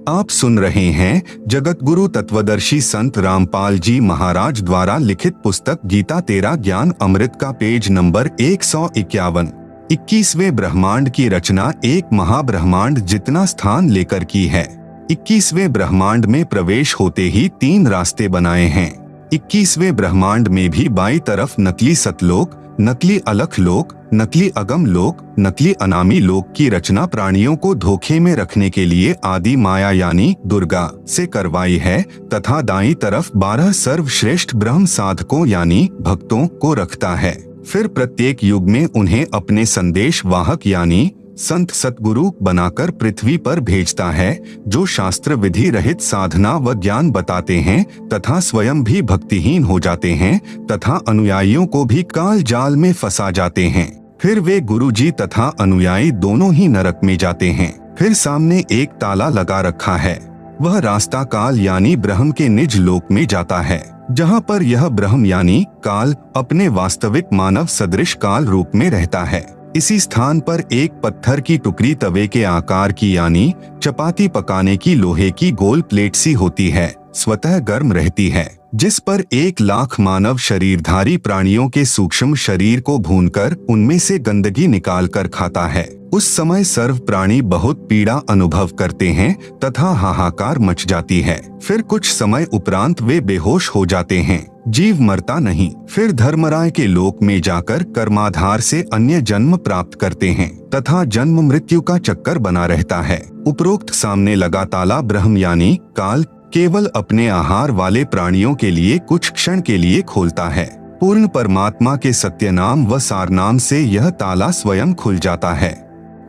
Speaker 1: आप सुन रहे हैं जगत गुरु तत्वदर्शी संत रामपाल जी महाराज द्वारा लिखित पुस्तक गीता तेरा ज्ञान अमृत का पेज नंबर 151। 21वें ब्रह्मांड की रचना एक महाब्रह्मांड जितना स्थान लेकर की है। 21वें ब्रह्मांड में प्रवेश होते ही 3 रास्ते बनाए हैं। 21वें ब्रह्मांड में भी बाईं तरफ नकली सतलोक, नकली अलख लोक, नकली अगम लोक, नकली अनामी लोक की रचना प्राणियों को धोखे में रखने के लिए आदि माया यानी दुर्गा से करवाई है तथा दाईं तरफ 12 सर्वश्रेष्ठ ब्रह्म साधकों यानी भक्तों को रखता है। फिर प्रत्येक युग में उन्हें अपने संदेश वाहक यानी संत सतगुरु बनाकर पृथ्वी पर भेजता है, जो शास्त्र विधि रहित साधना व ज्ञान बताते हैं तथा स्वयं भी भक्तिहीन हो जाते हैं तथा अनुयायियों को भी काल जाल में फंसा जाते हैं। फिर वे गुरुजी तथा अनुयायी दोनों ही नरक में जाते हैं। फिर सामने एक ताला लगा रखा है, वह रास्ता काल यानी ब्रह्म के निज लोक में जाता है, जहाँ पर यह ब्रह्म यानी काल अपने वास्तविक मानव सदृश काल रूप में रहता है। इसी स्थान पर एक पत्थर की टुकड़ी तवे के आकार की यानी चपाती पकाने की लोहे की गोल प्लेट सी होती है, स्वतः गर्म रहती है, जिस पर 1 लाख मानव शरीरधारी प्राणियों के सूक्ष्म शरीर को भूनकर उनमें से गंदगी निकाल कर खाता है। उस समय सर्व प्राणी बहुत पीड़ा अनुभव करते हैं तथा हाहाकार मच जाती है। फिर कुछ समय उपरांत वे बेहोश हो जाते हैं, जीव मरता नहीं। फिर धर्मराय के लोक में जाकर कर्माधार से अन्य जन्म प्राप्त करते हैं तथा जन्म मृत्यु का चक्कर बना रहता है। उपरोक्त सामने लगा ताला ब्रह्म यानी काल केवल अपने आहार वाले प्राणियों के लिए कुछ क्षण के लिए खोलता है। पूर्ण परमात्मा के सत्य नाम व सार नाम से यह ताला स्वयं खुल जाता है।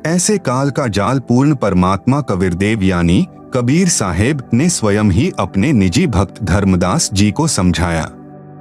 Speaker 1: ऐसे काल का जाल पूर्ण परमात्मा कबीरदेव यानी कबीर साहेब ने स्वयं ही अपने निजी भक्त धर्मदास जी को समझाया।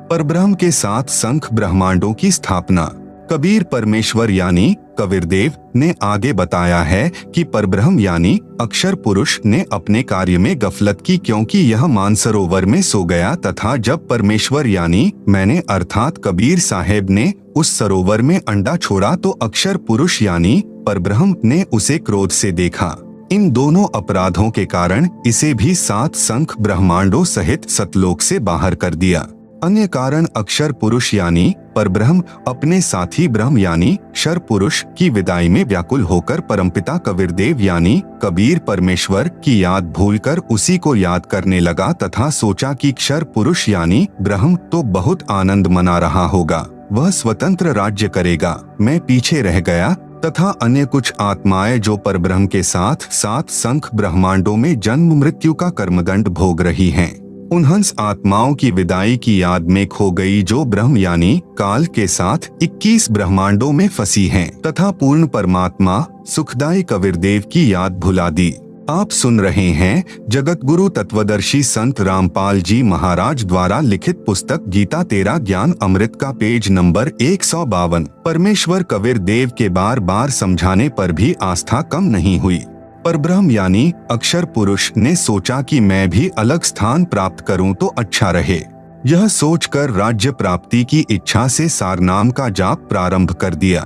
Speaker 1: परब्रह्म के 7 संख ब्रह्मांडों की स्थापना कबीर परमेश्वर यानी कबीरदेव ने आगे बताया है कि परब्रह्म यानी अक्षर पुरुष ने अपने कार्य में गफलत की, क्योंकि यह मानसरोवर में सो गया तथा जब परमेश्वर यानी मैंने अर्थात कबीर साहेब ने उस सरोवर में अंडा छोड़ा तो अक्षर पुरुष यानी परब्रह्म ने उसे क्रोध से देखा। इन दोनों अपराधों के कारण इसे भी 7 संख ब्रह्मांडों सहित सतलोक से बाहर कर दिया। अन्य कारण अक्षर पुरुष यानी परब्रह्म अपने साथी ब्रह्म यानी क्षर पुरुष की विदाई में व्याकुल होकर परमपिता कबीरदेव यानी कबीर परमेश्वर की याद भूलकर उसी को याद करने लगा तथा सोचा कि क्षर पुरुष यानी ब्रह्म तो बहुत आनंद मना रहा होगा, वह स्वतंत्र राज्य करेगा, मैं पीछे रह गया। तथा अन्य कुछ आत्माएं जो परब्रह्म के साथ 7 संख ब्रह्मांडों में जन्म मृत्यु का कर्मदंड भोग रही हैं, उन हंस आत्माओं की विदाई की याद में खो गई जो ब्रह्म यानी काल के साथ 21 ब्रह्मांडों में फंसी हैं तथा पूर्ण परमात्मा सुखदायी कबीरदेव की याद भुला दी। आप सुन रहे हैं जगत गुरु तत्वदर्शी संत रामपाल जी महाराज द्वारा लिखित पुस्तक गीता तेरा ज्ञान अमृत का पेज नंबर 152। परमेश्वर कबीरदेव के बार बार समझाने पर भी आस्था कम नहीं हुई। परब्रह्म यानी अक्षर पुरुष ने सोचा कि मैं भी अलग स्थान प्राप्त करूं तो अच्छा रहे। यह सोचकर राज्य प्राप्ति की इच्छा से सारनाम का जाप प्रारंभ कर दिया।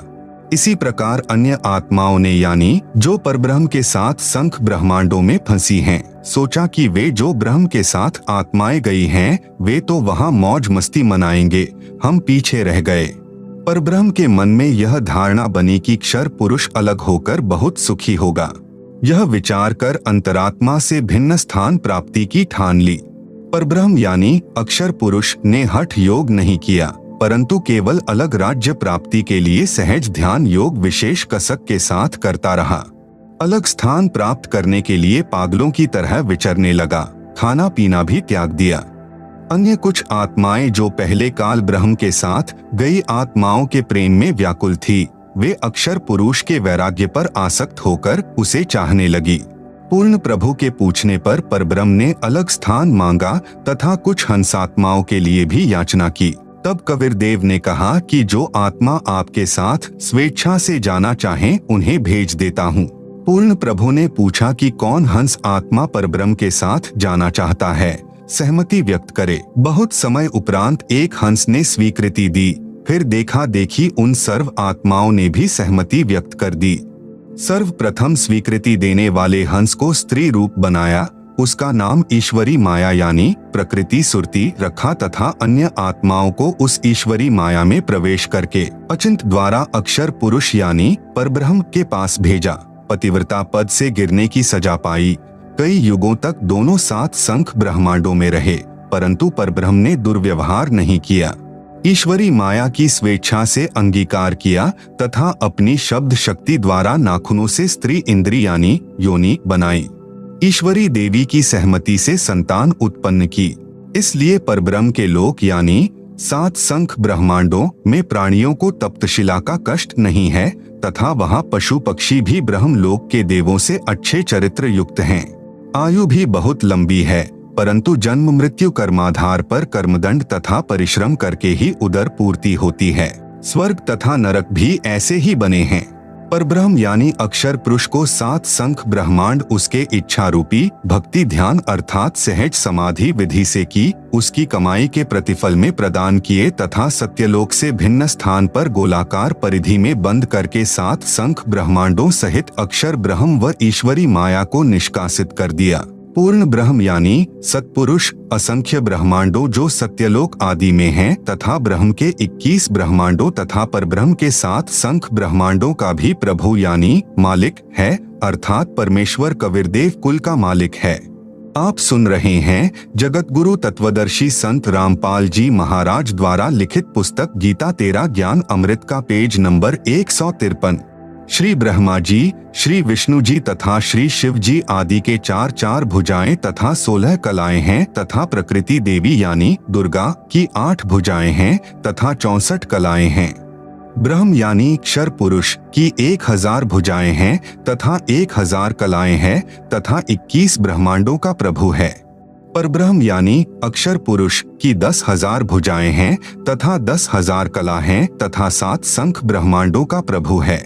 Speaker 1: इसी प्रकार अन्य आत्माओं ने यानी जो परब्रह्म के साथ संख ब्रह्मांडों में फंसी हैं, सोचा कि वे जो ब्रह्म के साथ आत्माएं गई हैं वे तो वहां मौज मस्ती मनाएंगे, हम पीछे रह गए। परब्रह्म के मन में यह धारणा बनी कि क्षर पुरुष अलग होकर बहुत सुखी होगा। यह विचार कर अंतरात्मा से भिन्न स्थान प्राप्ति की ठान ली। परब्रह्म यानी अक्षर पुरुष ने हठ योग नहीं किया, परंतु केवल अलग राज्य प्राप्ति के लिए सहज ध्यान योग विशेष कसक के साथ करता रहा। अलग स्थान प्राप्त करने के लिए पागलों की तरह विचरने लगा, खाना पीना भी त्याग दिया। अन्य कुछ आत्माएं जो पहले काल ब्रह्म के साथ गई आत्माओं के प्रेम में व्याकुल थी, वे अक्षर पुरुष के वैराग्य पर आसक्त होकर उसे चाहने लगी। पूर्ण प्रभु के पूछने पर परब्रह्म ने अलग स्थान मांगा तथा कुछ हंसात्माओं के लिए भी याचना की। तब कबीर देव ने कहा कि जो आत्मा आपके साथ स्वेच्छा से जाना चाहें उन्हें भेज देता हूँ। पूर्ण प्रभु ने पूछा कि कौन हंस आत्मा परब्रह्म के साथ जाना चाहता है, सहमति व्यक्त करे। बहुत समय उपरांत एक हंस ने स्वीकृति दी, फिर देखा देखी उन सर्व आत्माओं ने भी सहमति व्यक्त कर दी। सर्वप्रथम स्वीकृति देने वाले हंस को स्त्री रूप बनाया, उसका नाम ईश्वरी माया यानी प्रकृति सुरती रखा तथा अन्य आत्माओं को उस ईश्वरी माया में प्रवेश करके अचिंत द्वारा अक्षर पुरुष यानी परब्रह्म के पास भेजा। पतिव्रता पद से गिरने की सजा पाई। कई युगों तक दोनों साथ संख ब्रह्मांडों में रहे, परंतु परब्रह्म ने दुर्व्यवहार नहीं किया। ईश्वरी माया की स्वेच्छा से अंगीकार किया तथा अपनी शब्द शक्ति द्वारा नाखूनों से स्त्री इंद्री यानी योनि बनाई। ईश्वरी देवी की सहमति से संतान उत्पन्न की। इसलिए परब्रह्म के लोक यानी 7 संख ब्रह्मांडों में प्राणियों को तप्तशिला का कष्ट नहीं है तथा वहाँ पशु पक्षी भी ब्रह्म लोक के देवों से अच्छे चरित्र युक्त हैं। आयु भी बहुत लंबी है, परंतु जन्म मृत्यु कर्माधार पर कर्मदंड तथा परिश्रम करके ही उदर पूर्ति होती है। स्वर्ग तथा नरक भी ऐसे ही बने हैं। परब्रह्म यानी अक्षर पुरुष को 7 संख ब्रह्मांड उसके इच्छा रूपी भक्ति ध्यान अर्थात सहज समाधि विधि से की उसकी कमाई के प्रतिफल में प्रदान किए तथा सत्यलोक से भिन्न स्थान पर गोलाकार परिधि में बंद करके 7 संख ब्रह्मांडों सहित अक्षर ब्रह्म व ईश्वरी माया को निष्कासित कर दिया। पूर्ण ब्रह्म यानी सत्पुरुष असंख्य ब्रह्मांडों जो सत्यलोक आदि में हैं तथा ब्रह्म के 21 ब्रह्मांडों तथा परब्रह्म के 7 संख ब्रह्मांडों का भी प्रभु यानी मालिक है, अर्थात परमेश्वर कबीरदेव कुल का मालिक है। आप सुन रहे हैं जगत गुरु तत्वदर्शी संत रामपाल जी महाराज द्वारा लिखित पुस्तक गीता तेरा ज्ञान अमृत का पेज नंबर 153। श्री ब्रह्मा जी, श्री विष्णु जी तथा श्री शिव जी आदि के 4 भुजाएं तथा 16 कलाएं हैं तथा प्रकृति देवी यानी दुर्गा की 8 भुजाएं हैं तथा 64 कलाएं हैं। ब्रह्म यानी क्षर पुरुष की 1000 भुजाएं हैं तथा 1000 कलाएं हैं तथा 21 ब्रह्मांडों का प्रभु है। परब्रह्म यानी अक्षर पुरुष की 10,000 भुजाएं हैं तथा 10,000 कला हैं तथा 7 संख ब्रह्मांडों का प्रभु है।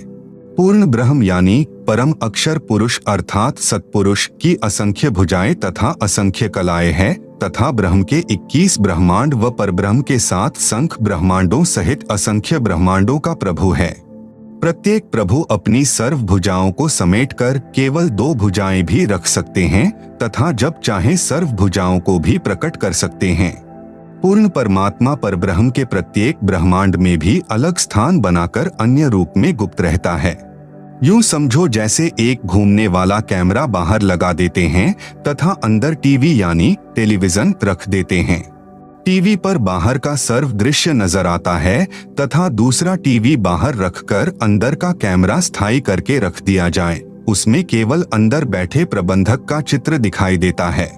Speaker 1: पूर्ण ब्रह्म यानी परम अक्षर पुरुष अर्थात सत्पुरुष की असंख्य भुजाएं तथा असंख्य कलाएं हैं तथा ब्रह्म के 21 ब्रह्मांड व परब्रह्म के 7 संख ब्रह्मांडों सहित असंख्य ब्रह्मांडों का प्रभु है। प्रत्येक प्रभु अपनी सर्व भुजाओं को समेटकर केवल 2 भुजाएं भी रख सकते हैं तथा जब चाहे सर्व भुजाओं को भी प्रकट कर सकते हैं। पूर्ण परमात्मा परब्रह्म के प्रत्येक ब्रह्मांड में भी अलग स्थान बनाकर अन्य रूप में गुप्त रहता है। यूं समझो जैसे एक घूमने वाला कैमरा बाहर लगा देते हैं तथा अंदर टीवी यानी टेलीविजन रख देते हैं। टीवी पर बाहर का सर्व दृश्य नजर आता है तथा दूसरा टीवी बाहर रखकर अंदर का कैमरा स्थायी करके रख दिया जाए, उसमें केवल अंदर बैठे प्रबंधक का चित्र दिखाई देता है,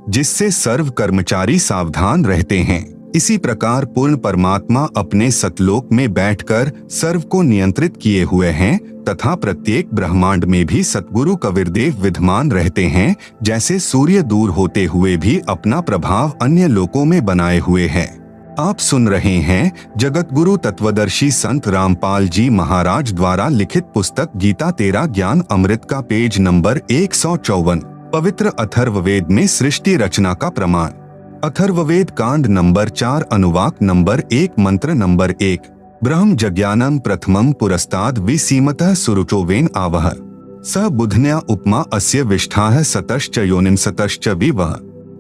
Speaker 1: जिससे सर्व कर्मचारी सावधान रहते हैं। इसी प्रकार पूर्ण परमात्मा अपने सतलोक में बैठकर सर्व को नियंत्रित किए हुए हैं तथा प्रत्येक ब्रह्मांड में भी सतगुरु कबीरदेव विद्यमान रहते हैं, जैसे सूर्य दूर होते हुए भी अपना प्रभाव अन्य लोकों में बनाए हुए है। आप सुन रहे हैं जगत गुरु तत्वदर्शी संत रामपाल जी महाराज द्वारा लिखित पुस्तक गीता तेरा ज्ञान अमृत का पेज नंबर 154। पवित्र अथर्ववेद में सृष्टि रचना का प्रमाण। अथर्ववेद कांड नंबर 4 अनुवाक नंबर 1 मंत्र नंबर 1। ब्रह्म जज्ञानम प्रथमम पुरस्ताद विसीमतः सुरुचोवेन आवह स बुधन्या उपमा अस्य विष्ठाः सतश्च योनिम सतश्च विवह।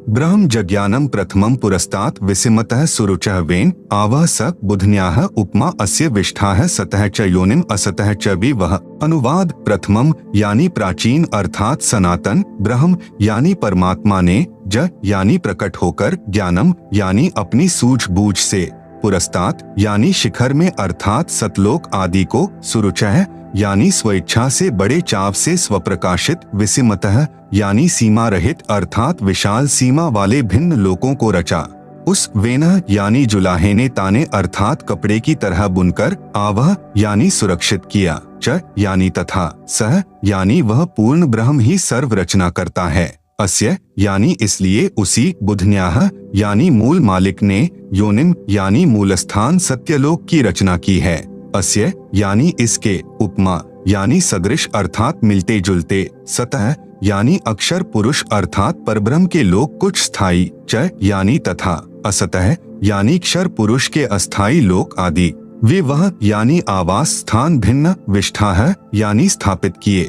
Speaker 1: ब्रह्म जज्ञानम प्रथमं पुरस्तात् विसिमतः सुरुचः वेन आवः सक बुधन्याः उपमा अस्य विष्ठाः सतः च योनिम असतः च विवह। अनुवाद प्रथमम यानी प्राचीन अर्थात सनातन, ब्रह्म यानी परमात्मा ने, ज यानी प्रकट होकर, ज्ञानम यानी अपनी सूझबूझ से, पुरस्तात् यानी शिखर में अर्थात सतलोक आदि को, सुरुचः यानी स्वेच्छा से बड़े चाव से स्वप्रकाशित, विसिमतः यानी सीमा रहित अर्थात विशाल सीमा वाले भिन्न लोकों को रचा। उस वेनः यानी जुलाहे ने ताने अर्थात कपड़े की तरह बुनकर, आवह यानी सुरक्षित किया, च यानी तथा, सह यानी वह पूर्ण ब्रह्म ही सर्व रचना करता है, अस्य यानी इसलिए उसी, बुधन्याः यानी मूल मालिक ने, योनिम यानी मूलस्थान सत्यलोक की रचना की है, अस्य यानी इसके, उपमा यानी सदृश अर्थात मिलते जुलते, सतः यानी अक्षर पुरुष अर्थात परब्रह्म के लोक कुछ स्थायी, च यानी तथा, असतः यानी क्षर पुरुष के अस्थायी लोक आदि, विवह यानी आवास स्थान भिन्न, विष्ठाः यानी स्थापित किए।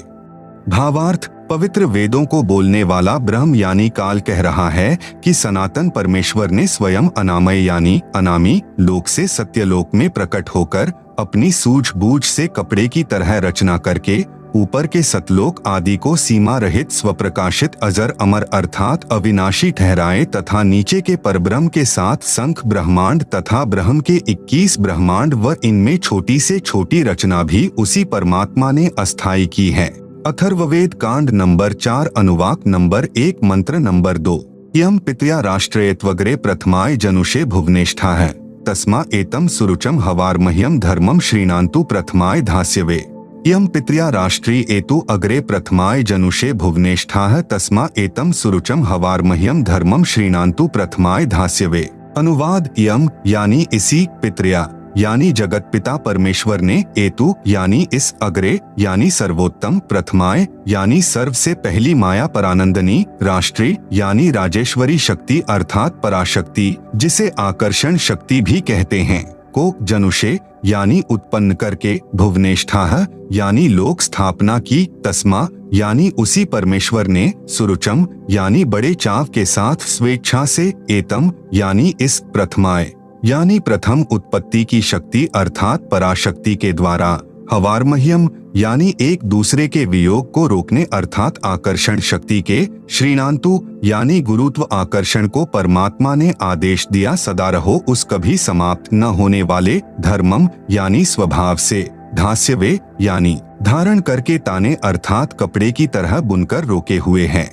Speaker 1: भावार्थ पवित्र वेदों को बोलने वाला ब्रह्म यानी काल कह रहा है कि सनातन परमेश्वर ने स्वयं अनामय यानी अनामी लोक से सत्यलोक में प्रकट होकर अपनी सूझबूझ से कपड़े की तरह रचना करके ऊपर के सतलोक आदि को सीमा रहित स्वप्रकाशित अजर अमर अर्थात अविनाशी ठहराए तथा नीचे के परब्रह्म के साथ संख ब्रह्मांड तथा ब्रह्म के 21 ब्रह्मांड व इनमें छोटी से छोटी रचना भी उसी परमात्मा ने अस्थायी की है। अथर्ववेद कांड नंबर 4 अनुवाक नंबर 1 मंत्र नंबर 2। यम पितया राष्ट्रयत्वग्रे प्रथमाय जनुषे भुवनेष्ठा है तस्मा एतम सुरुचम हवारमह्यम धर्मम श्रीणान्तु प्रथमाय धास्यवे। यम पितया राष्ट्री एतु अग्रे प्रथमाय जनुषे भुवनेष्ठा तस्मा एतम सुरुचम हवारमह्यम धर्मम श्रीणान्तु प्रथमाय धास्यवे। अनुवाद यम यानी इसी, पितृया यानी जगत पिता परमेश्वर ने, एतु यानी इस, अग्रे यानी सर्वोत्तम, प्रथमाय यानी सर्व से पहली माया परानंदनी, राष्ट्री यानी राजेश्वरी शक्ति अर्थात पराशक्ति जिसे आकर्षण शक्ति भी कहते हैं, को जनुषे यानी उत्पन्न करके, भुवनेष्ठाः यानी लोक स्थापना की, तस्मा यानी उसी परमेश्वर ने, सुरुचम यानी बड़े चाव के साथ स्वेच्छा से, एतम यानी इस, प्रथमाय यानी प्रथम उत्पत्ति की शक्ति अर्थात पराशक्ति के द्वारा, हवारमह्यम यानी एक दूसरे के वियोग को रोकने अर्थात आकर्षण शक्ति के, श्रीणान्तु यानी गुरुत्व आकर्षण को परमात्मा ने आदेश दिया सदा रहो उस कभी समाप्त न होने वाले, धर्मम यानी स्वभाव से, धास्यवे यानी धारण करके ताने अर्थात कपड़े की तरह बुनकर रोके हुए हैं।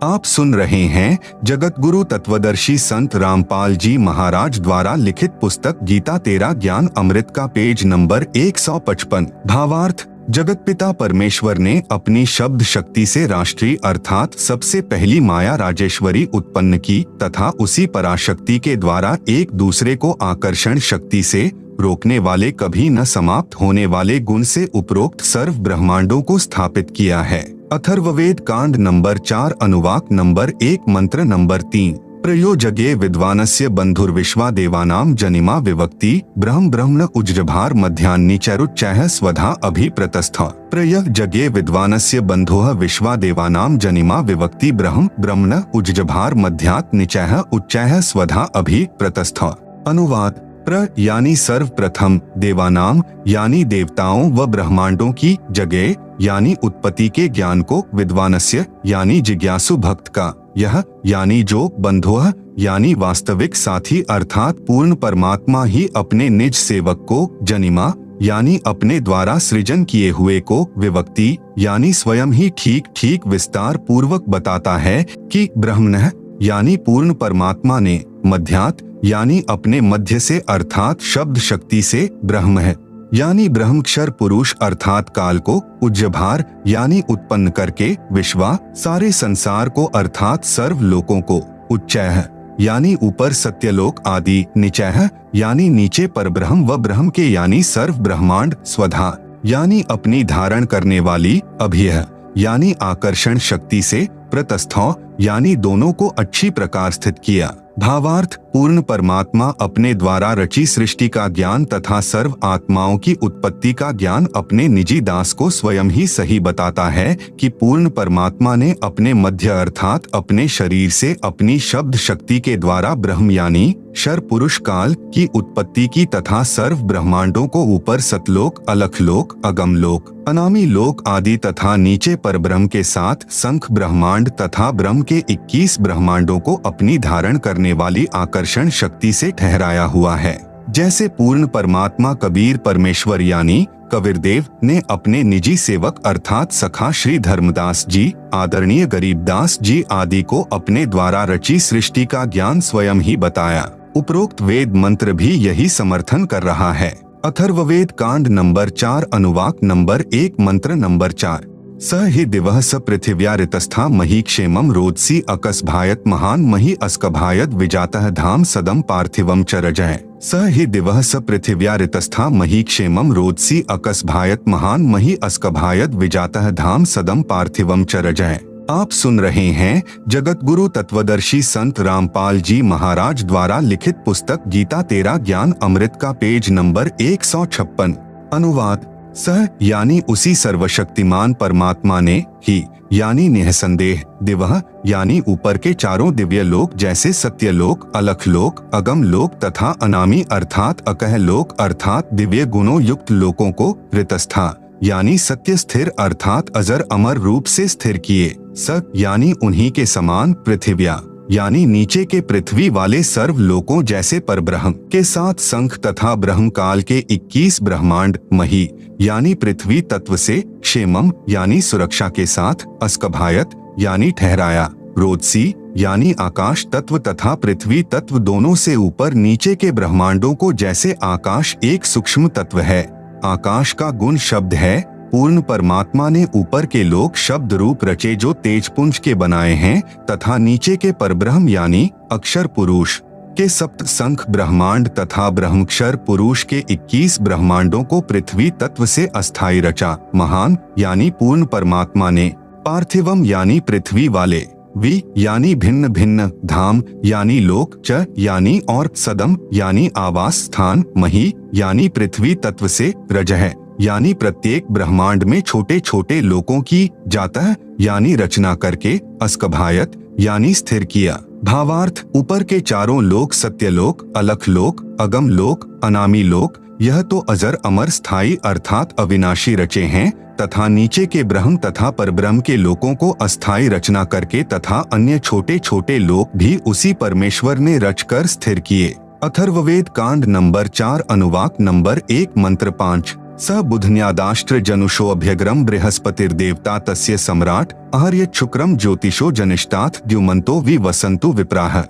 Speaker 1: आप सुन रहे हैं जगत गुरु तत्वदर्शी संत रामपाल जी महाराज द्वारा लिखित पुस्तक गीता तेरा ज्ञान अमृत का पेज नंबर 155। भावार्थ जगत पिता परमेश्वर ने अपनी शब्द शक्ति से राष्ट्रीय अर्थात सबसे पहली माया राजेश्वरी उत्पन्न की तथा उसी पराशक्ति के द्वारा एक दूसरे को आकर्षण शक्ति से रोकने वाले कभी न समाप्त होने वाले गुण से उपरोक्त सर्व ब्रह्मांडों को स्थापित किया है। अथर्ववेद कांड नंबर 4 अनुवाक नंबर 1 मंत्र नंबर 3। प्रयोजगे विद्वानस्य बंधुर्विश्वा देवानाम जनिमा विवक्ति ब्रह्म ब्रह्मण उज्जभार मध्यान्निचरुच्चैः स्वधा अभिप्रतस्थ। प्रयोजगे विद्वानस्य बंधुः विश्वा देवानाम जनिमा विवक्ति ब्रह्म ब्रह्मण उज्जभार मध्यात् निचैः उच्चैः स्वधा अभिप्रतस्थ। अनुवाद प्र यानी सर्वप्रथम, देवानाम यानी देवताओं व ब्रह्मांडों की, जगे यानी उत्पत्ति के ज्ञान को, विद्वानस्य यानी जिज्ञासु भक्त का, यह यानी जो, बंधुः यानी वास्तविक साथी अर्थात पूर्ण परमात्मा ही अपने निज सेवक को, जनिमा यानी अपने द्वारा सृजन किए हुए को, विवक्ति यानी स्वयं ही ठीक ठीक विस्तार पूर्वक बताता है कि ब्रह्मणः यानी पूर्ण परमात्मा ने, मध्यात् यानी अपने मध्य से अर्थात शब्द शक्ति से, ब्रह्म है यानी ब्रह्मक्षर पुरुष अर्थात काल को, उज्जभार यानी उत्पन्न करके, विश्वा सारे संसार को अर्थात सर्व लोकों को, उच्चैः यानी ऊपर सत्यलोक आदि, निचैः यानी नीचे परब्रह्म व ब्रह्म के यानी सर्व ब्रह्मांड, स्वधा यानी अपनी धारण करने वाली, अभियः यानी आकर्षण शक्ति से, प्रतस्थौ यानी दोनों को अच्छी प्रकार स्थित किया। भावार्थ पूर्ण परमात्मा अपने द्वारा रची सृष्टि का ज्ञान तथा सर्व आत्माओं की उत्पत्ति का ज्ञान अपने निजी दास को स्वयं ही सही बताता है कि पूर्ण परमात्मा ने अपने मध्य अर्थात अपने शरीर से अपनी शब्द शक्ति के द्वारा ब्रह्म यानी क्षर पुरुष काल की उत्पत्ति की तथा सर्व ब्रह्मांडों को ऊपर सतलोक, अलखलोक, अगमलोक, अनामी लोक आदि तथा नीचे परब्रह्म के साथ संख ब्रह्मांड तथा ब्रह्म के 21 ब्रह्मांडों को अपनी धारण करने वाली आकर्षण शक्ति से ठहराया हुआ है। जैसे पूर्ण परमात्मा कबीर परमेश्वर यानी कबीरदेव ने अपने निजी सेवक अर्थात सखा श्री धर्मदास जी, आदरणीय गरीबदास जी आदि को अपने द्वारा रची सृष्टि का ज्ञान स्वयं ही बताया। उपरोक्त वेद मंत्र भी यही समर्थन कर रहा है। अथर्ववेद कांड नंबर 4 अनुवाक नंबर 1 मंत्र नंबर 4 स हि दिवः स पृथिव्या ऋतस्था मही क्षेमं रोदसी अकस्भायत महान मही अस्कभायत विजातः धाम सदम पार्थिवम च रजय। स हि दिवः स पृथिव्या ऋतस्था मही क्षेमं रोदसी अकस्भायत महान मही अस्कभायत विजातः धाम सदम पार्थिवम च रजय। आप सुन रहे हैं जगत गुरु तत्वदर्शी संत रामपाल जी महाराज द्वारा लिखित पुस्तक गीता तेरा ज्ञान अमृत का पेज नंबर 156। अनुवाद सह यानी उसी सर्वशक्तिमान परमात्मा ने ही यानी निःसंदेह दिवह यानी ऊपर के चारों दिव्य लोक जैसे सत्यलोक, अलखलोक, अगम लोक तथा अनामी अर्थात अकह लोक अर्थात दिव्य गुणों युक्त लोकों को ऋतस्था यानी सत्य स्थिर अर्थात अजर अमर रूप से स्थिर किए। स यानी उन्हीं के समान पृथिव्या यानी नीचे के पृथ्वी वाले सर्व लोकों जैसे परब्रह्म के साथ संख तथा ब्रह्म काल के 21 ब्रह्मांड मही यानी पृथ्वी तत्व से क्षेमम यानी सुरक्षा के साथ अस्कभायत यानी ठहराया रोदसी यानी आकाश तत्व तथा पृथ्वी तत्व दोनों से ऊपर नीचे के ब्रह्मांडों को जैसे आकाश एक सूक्ष्म तत्व है। आकाश का गुण शब्द है। पूर्ण परमात्मा ने ऊपर के लोक शब्द रूप रचे जो तेजपुंज के बनाए हैं तथा नीचे के परब्रह्म यानी अक्षर पुरुष के सप्त संख ब्रह्मांड तथा ब्रह्मक्षर पुरुष के 21 ब्रह्मांडों को पृथ्वी तत्व से अस्थायी रचा। महान यानी पूर्ण परमात्मा ने पार्थिवम यानी पृथ्वी वाले वि यानी भिन्न भिन्न धाम यानी लोक च यानी और सदम यानी आवास स्थान मही यानी पृथ्वी तत्व से रजह यानी प्रत्येक ब्रह्मांड में छोटे छोटे लोकों की जातः यानी रचना करके अस्कभायत यानी स्थिर किया। भावार्थ ऊपर के चारों लोक सत्यलोक, अलखलोक, अगम लोक, अनामी लोक यह तो अजर अमर स्थायी अर्थात अविनाशी रचे हैं तथा नीचे के ब्रह्म तथा परब्रह्म के लोकों को अस्थायी रचना करके तथा अन्य छोटे छोटे लोक भी उसी परमेश्वर ने रचकर स्थिर किए। अथर्ववेद कांड नंबर 4 अनुवाक नंबर 1 मंत्र 5 स बुधन्यादाष्ट्र जनुषो अभ्यग्रम बृहस्पतिर्देवता तस्य सम्राट आहर्यत् शुक्रम ज्योतिषो जनिष्ठात् द्युमन्तो विवसन्तु विप्राः।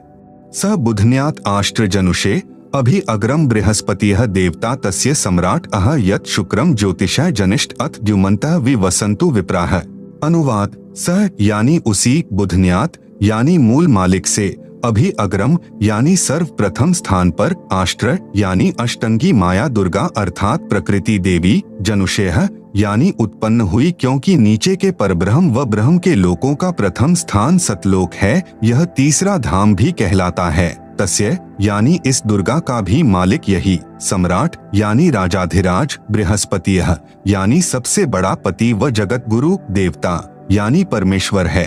Speaker 1: स बुधन्यात् आष्ट्र जनुषे अभि अग्रम बृहस्पतिः देवता तस्य सम्राट आहर्यत् शुक्रम ज्योतिषः जनिष्ठ अथ द्युमन्तः विवसन्तु विप्राः। अनुवाद सह यानी उसी बुधन्यात यानी मूल मालिक से अभि अग्रम यानी सर्वप्रथम स्थान पर आष्ट्र यानी अष्टंगी माया दुर्गा अर्थात प्रकृति देवी जनुषेह यानी उत्पन्न हुई क्योंकि नीचे के परब्रह्म व ब्रह्म के लोकों का प्रथम स्थान सतलोक है। यह तीसरा धाम भी कहलाता है। तस्य यानी इस दुर्गा का भी मालिक यही सम्राट यानी राजाधिराज बृहस्पतिः यानी सबसे बड़ा पति व जगत गुरु देवता यानी परमेश्वर है।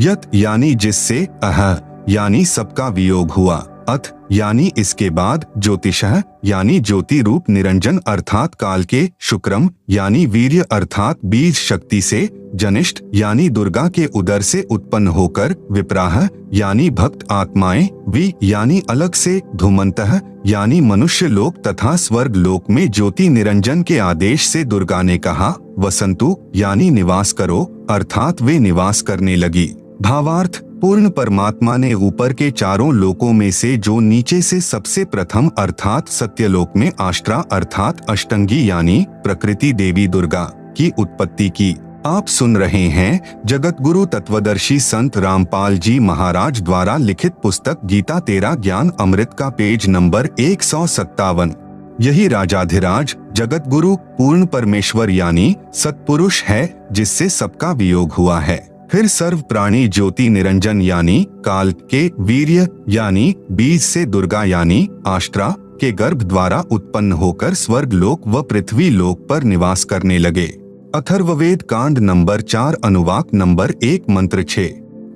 Speaker 1: यत यानी जिससे अह यानी सबका वियोग हुआ अथ यानी इसके बाद ज्योतिषः यानी ज्योति रूप निरंजन अर्थात काल के शुक्रम यानी वीर्य अर्थात बीज शक्ति से जनिष्ठ यानी दुर्गा के उदर से उत्पन्न होकर विप्राह यानी भक्त आत्माएं वि यानी अलग से धूमंतः यानी मनुष्य लोक तथा स्वर्ग लोक में ज्योति निरंजन के आदेश से दुर्गा ने कहा वसंतु यानी निवास करो अर्थात वे निवास करने लगी। भावार्थ पूर्ण परमात्मा ने ऊपर के चारों लोकों में से जो नीचे से सबसे प्रथम अर्थात सत्यलोक में आष्ट्रा अर्थात अष्टंगी यानी प्रकृति देवी दुर्गा की उत्पत्ति की। आप सुन रहे हैं जगत गुरु तत्वदर्शी संत रामपाल जी महाराज द्वारा लिखित पुस्तक गीता तेरा ज्ञान अमृत का पेज नंबर 157। यही राजाधिराज जगत गुरु पूर्ण परमेश्वर यानी सत्पुरुष है जिससे सबका वियोग हुआ है। फिर सर्व प्राणी ज्योति निरंजन यानी काल के वीर्य यानी बीज से दुर्गा यानी आष्ट्रा के गर्भ द्वारा उत्पन्न होकर स्वर्ग लोक व पृथ्वी लोक पर निवास करने लगे। अथर्ववेद कांड नंबर 4 अनुवाक नंबर 1 मंत्र 6।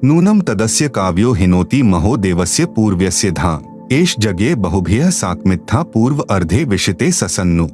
Speaker 1: नूनम तदस्य काव्यो हिनोति महो देवस्य पूर्व्यस्य धाम एष जगे बहुभ्यः साकमित्था पूर्व अर्धे विशिते ससन्नु।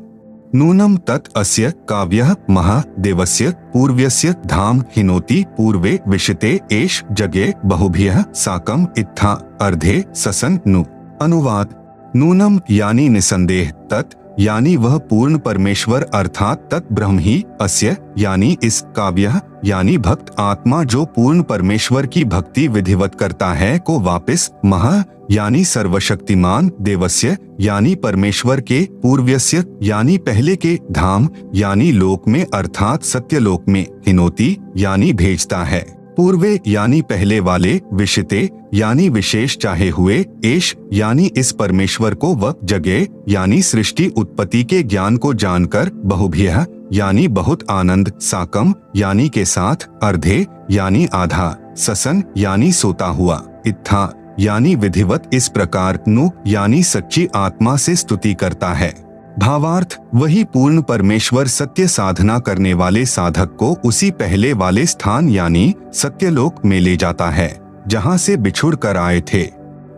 Speaker 1: नूनम तत् अस्य काव्यः महा देवस्य पूर्व्यस्य धाम हिनोति पूर्वे विशिते एष जगे बहुभ्यः साकम इत्था अर्धे ससन्नु। अनुवाद। नूनम यानी निसंदेह, तत् यानी वह पूर्ण परमेश्वर अर्थात तत् ब्रह्म ही, अस्य यानी इस, काव्य यानी भक्त आत्मा जो पूर्ण परमेश्वर की भक्ति विधिवत करता है को वापस, महा यानी सर्वशक्तिमान, देवस्य यानी परमेश्वर के, पूर्व्यस्य यानी पहले के, धाम यानी लोक में अर्थात सत्यलोक में, हिनोति यानी भेजता है, पूर्वे यानी पहले वाले, विशिते यानी विशेष चाहे हुए, एश यानी इस परमेश्वर को व जगे यानी सृष्टि उत्पत्ति के ज्ञान को जानकर, बहुभ्यः यानी बहुत आनंद, साकम यानी के साथ, अर्धे यानी आधा, ससन यानी सोता हुआ, इत्था यानी विधिवत इस प्रकार, नु यानी सच्ची आत्मा से स्तुति करता है। भावार्थ, वही पूर्ण परमेश्वर सत्य साधना करने वाले साधक को उसी पहले वाले स्थान यानी सत्यलोक में ले जाता है जहां से बिछुड़ कर आए थे।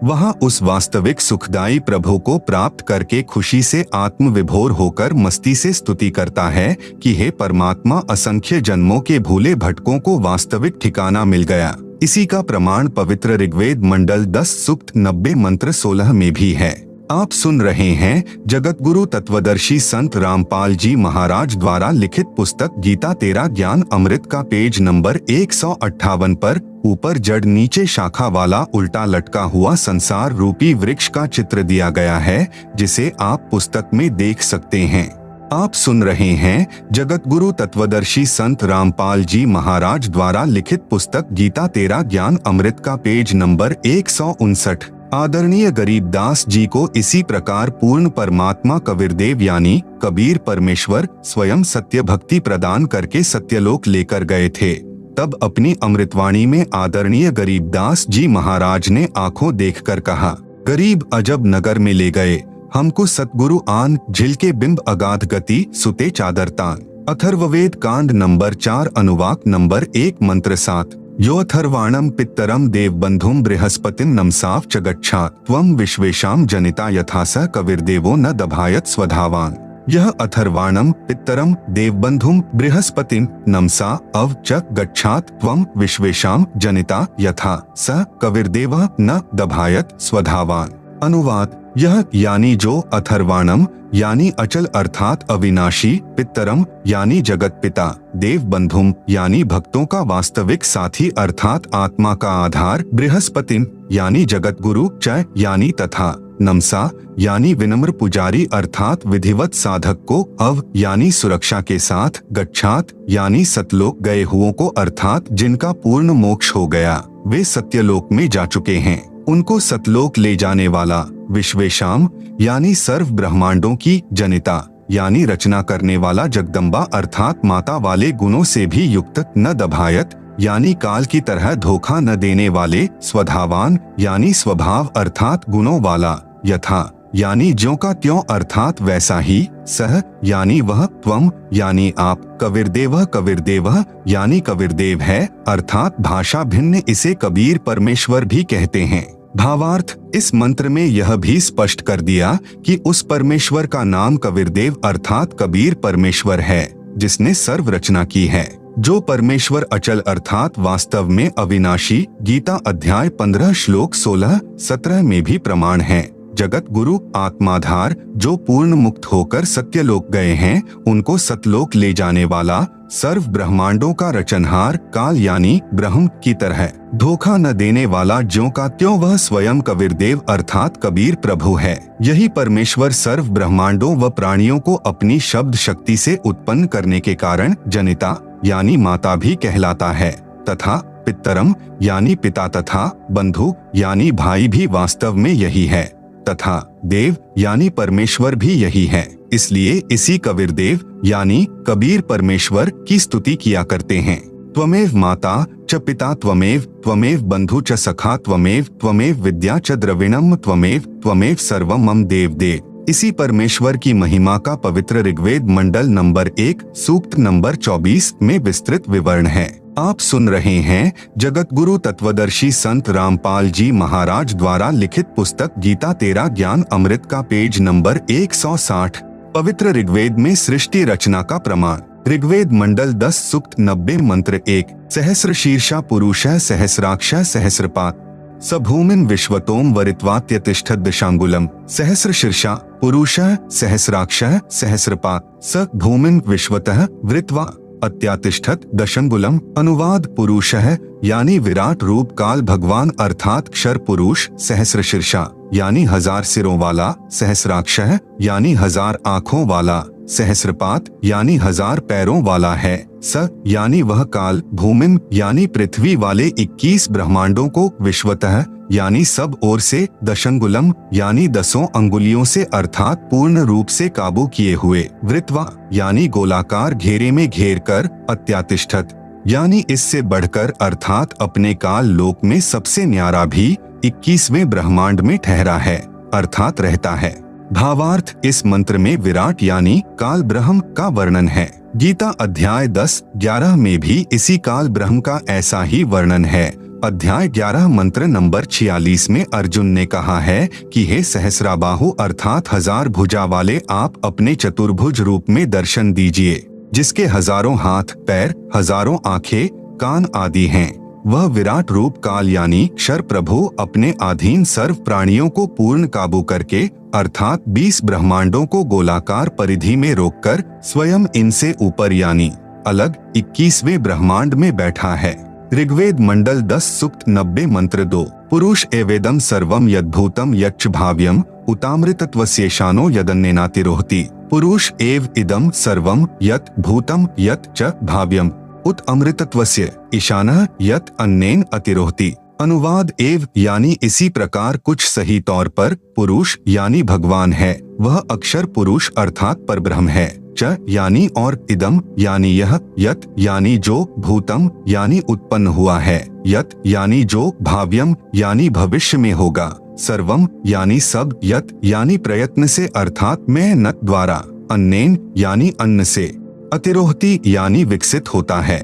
Speaker 1: वहां उस वास्तविक सुखदायी प्रभु को प्राप्त करके खुशी से आत्मविभोर होकर मस्ती से स्तुति करता है कि हे परमात्मा, असंख्य जन्मों के भूले भटकों को वास्तविक ठिकाना मिल गया। इसी का प्रमाण पवित्र ऋग्वेद मंडल 10 सूक्त 90 मंत्र 16 में भी है। आप सुन रहे हैं जगत गुरु तत्वदर्शी संत रामपाल जी महाराज द्वारा लिखित पुस्तक गीता तेरा ज्ञान अमृत का पेज नंबर 158 पर ऊपर जड़ नीचे शाखा वाला उल्टा लटका हुआ संसार रूपी वृक्ष का चित्र दिया गया है, जिसे आप पुस्तक में देख सकते हैं। आप सुन रहे हैं जगत गुरु तत्वदर्शी संत रामपाल जी महाराज द्वारा लिखित पुस्तक गीता तेरा ज्ञान अमृत का पेज नंबर 159। आदरणीय गरीबदास जी को इसी प्रकार पूर्ण परमात्मा कबीरदेव यानी कबीर परमेश्वर स्वयं सत्य भक्ति प्रदान करके सत्यलोक लेकर गए थे। तब अपनी अमृतवाणी में आदरणीय गरीबदास जी महाराज ने आंखों देखकर कहा, गरीब अजब नगर में ले गए हमको सतगुरु आन, झिल के बिंब अगाध गति सुते चादरतान। अथर्ववेद कांड नंबर 4 अनुवाक नंबर 1 मंत्र 7। यो अथर्वाणम पित्तरम देवबंधुम बृहस्पतिं नमसाव च गच्छात् त्वं विश्वेशाम जनिता यथा स कबीरदेवो न दभायत स्वधावान। यह अथर्वाणम पित्तरम देवबंधुम बृहस्पतिं नमसा अव च गच्छात् त्वं विश्वेशाम जनिता यथा स कबीरदेव न दभायत स्वधावान। अनुवाद। यह यानी जो अथर्वाणम यानी अचल अर्थात अविनाशी, पित्तरम यानी जगत पिता, देव बंधुम यानी भक्तों का वास्तविक साथी अर्थात आत्मा का आधार, बृहस्पतिम यानी जगत गुरु, च यानी तथा, नमसा यानी विनम्र पुजारी अर्थात विधिवत साधक को, अव यानी सुरक्षा के साथ, गच्छात यानी सतलोक गए हुओं को अर्थात जिनका पूर्ण मोक्ष हो गया, वे सत्यलोक में जा चुके हैं, उनको सतलोक ले जाने वाला, विश्वेशाम यानी सर्व ब्रह्मांडों की, जनिता यानी रचना करने वाला जगदम्बा अर्थात माता वाले गुणों से भी युक्त, न दभायत यानी काल की तरह धोखा न देने वाले, स्वधावान यानी स्वभाव अर्थात गुणों वाला, यथा यानी ज्यों का त्यों अर्थात वैसा ही, सह यानी वह, त्वम यानी आप, कबीरदेव यानी कबीरदेव है अर्थात भाषा भिन्न इसे कबीर परमेश्वर भी कहते हैं। भावार्थ, इस मंत्र में यह भी स्पष्ट कर दिया कि उस परमेश्वर का नाम कबीरदेव अर्थात कबीर परमेश्वर है जिसने सर्व रचना की है, जो परमेश्वर अचल अर्थात वास्तव में अविनाशी, गीता अध्याय 15 श्लोक 16-17 में भी प्रमाण है। जगत गुरु आत्माधार जो पूर्ण मुक्त होकर सत्यलोक गए हैं, उनको सतलोक ले जाने वाला, सर्व ब्रह्मांडों का रचनहार, काल यानी ब्रह्म की तरह धोखा न देने वाला, ज्यों का त्यों वह स्वयं कबीरदेव अर्थात कबीर प्रभु है। यही परमेश्वर सर्व ब्रह्मांडों व प्राणियों को अपनी शब्द शक्ति से उत्पन्न करने के कारण जनिता यानी माता भी कहलाता है, तथा पित्तरम यानी पिता तथा बंधु यानी भाई भी वास्तव में यही है, तथा देव यानी परमेश्वर भी यही है। इसलिए इसी कबीरदेव यानी कबीर परमेश्वर की स्तुति किया करते हैं। त्वमेव माता च पिता त्वमेव बंधु च सखा त्वमेव विद्या च द्रविणम त्वमेव सर्वम मम देव। इसी परमेश्वर की महिमा का पवित्र ऋग्वेद मंडल नंबर 1 सूक्त नंबर 24 में विस्तृत विवरण है। आप सुन रहे हैं जगत गुरु तत्वदर्शी संत रामपाल जी महाराज द्वारा लिखित पुस्तक गीता तेरा ज्ञान अमृत का पेज नंबर 160। पवित्र ऋग्वेद में सृष्टि रचना का प्रमाण। ऋग्वेद मंडल 10 सूक्त 90 मंत्र 1। सहस्र शीर्षा पुरुषः सहस्राक्षः सहस्रपात् स भूमिं विश्वतोम वरित्वात्यतिष्ठत् दशांगुलम। सहस्र शीर्षा पुरुषः सहस्राक्षः सहस्रपात् स भूमिं विश्वतः वृत्वा अत्यातिष्ठत् दशंगुलम। अनुवाद पुरुषः यानी विराट रूप काल भगवान अर्थात क्षर पुरुष, सहस्र शीर्षा यानी 1000 सिरों वाला, सहस्राक्षः यानी 1000 आँखों वाला, सहस्रपात यानी 1000 पैरों वाला है। स यानी वह काल, भूमिम यानी पृथ्वी वाले 21 ब्रह्मांडों को, विश्वतः यानी सब ओर से, दशंगुलम यानी 10 अंगुलियों से अर्थात पूर्ण रूप से काबू किए हुए, वृत्वा यानी गोलाकार घेरे में घेर कर, अत्यातिष्ठत यानी इससे बढ़कर अर्थात अपने काल लोक में सबसे न्यारा भी 21वें ब्रह्मांड में ठहरा है अर्थात रहता है। भावार्थ इस मंत्र में विराट यानी काल ब्रह्म का वर्णन है। गीता अध्याय 10-11 में भी इसी काल ब्रह्म का ऐसा ही वर्णन है। अध्याय 11 मंत्र नंबर 46 में अर्जुन ने कहा है कि हे सहस्राबाहु अर्थात 1000 भुजा वाले आप अपने चतुर्भुज रूप में दर्शन दीजिए, जिसके 1000 हाथ पैर, 1000 आंखें कान आदि हैं। वह विराट रूप काल यानी क्षर प्रभु अपने अधीन सर्व प्राणियों को पूर्ण काबू करके अर्थात 20 ब्रह्मांडों को गोलाकार परिधि में रोककर स्वयं इनसे ऊपर यानी अलग 21वें ब्रह्मांड में बैठा है। ऋग्वेद मंडल 10 सूक्त 90 मंत्र 2। पुरुष एवेदम सर्वम यद्भूतम यच्च भाव्यम उतामृतत्वस्येशानो यदन्नेनातिरोहति। पुरुष एव इदम सर्वम यत् भूतम यत् च भाव्यम उत अमृतत्वस्य ईशानः यत् अन्नेन अतिरोहति। अनुवाद एव यानी इसी प्रकार कुछ सही तौर पर पुरुष यानी भगवान है, वह अक्षर पुरुष अर्थात परब्रह्म है। च यानी और, इदम यानी यह, यत यानी जो, भूतम यानी उत्पन्न हुआ है, यत यानी जो, भाव्यम यानी भविष्य में होगा, सर्वम यानी सब, यत यानी प्रयत्न से अर्थात मेहनत द्वारा, अन्नेन यानी अन्न से, अतिरोहति यानी विकसित होता है।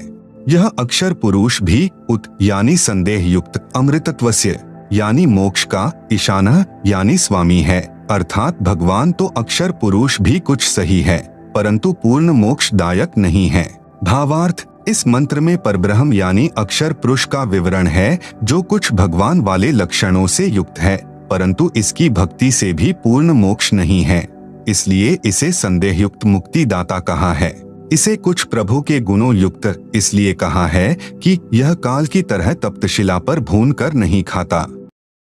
Speaker 1: यह अक्षर पुरुष भी उत यानी संदेह युक्त, अमृतत्वस्य यानी मोक्ष का, ईशानः यानी स्वामी है अर्थात भगवान तो अक्षर पुरुष भी कुछ सही है परंतु पूर्ण मोक्षदायक नहीं है। भावार्थ इस मंत्र में परब्रह्म यानी अक्षर पुरुष का विवरण है जो कुछ भगवान वाले लक्षणों से युक्त है परंतु इसकी भक्ति से भी पूर्ण मोक्ष नहीं है, इसलिए इसे संदेह युक्त मुक्तिदाता कहा है। इसे कुछ प्रभु के गुणों युक्त इसलिए कहा है कि यह काल की तरह तप्तशिला पर भून कर नहीं खाता।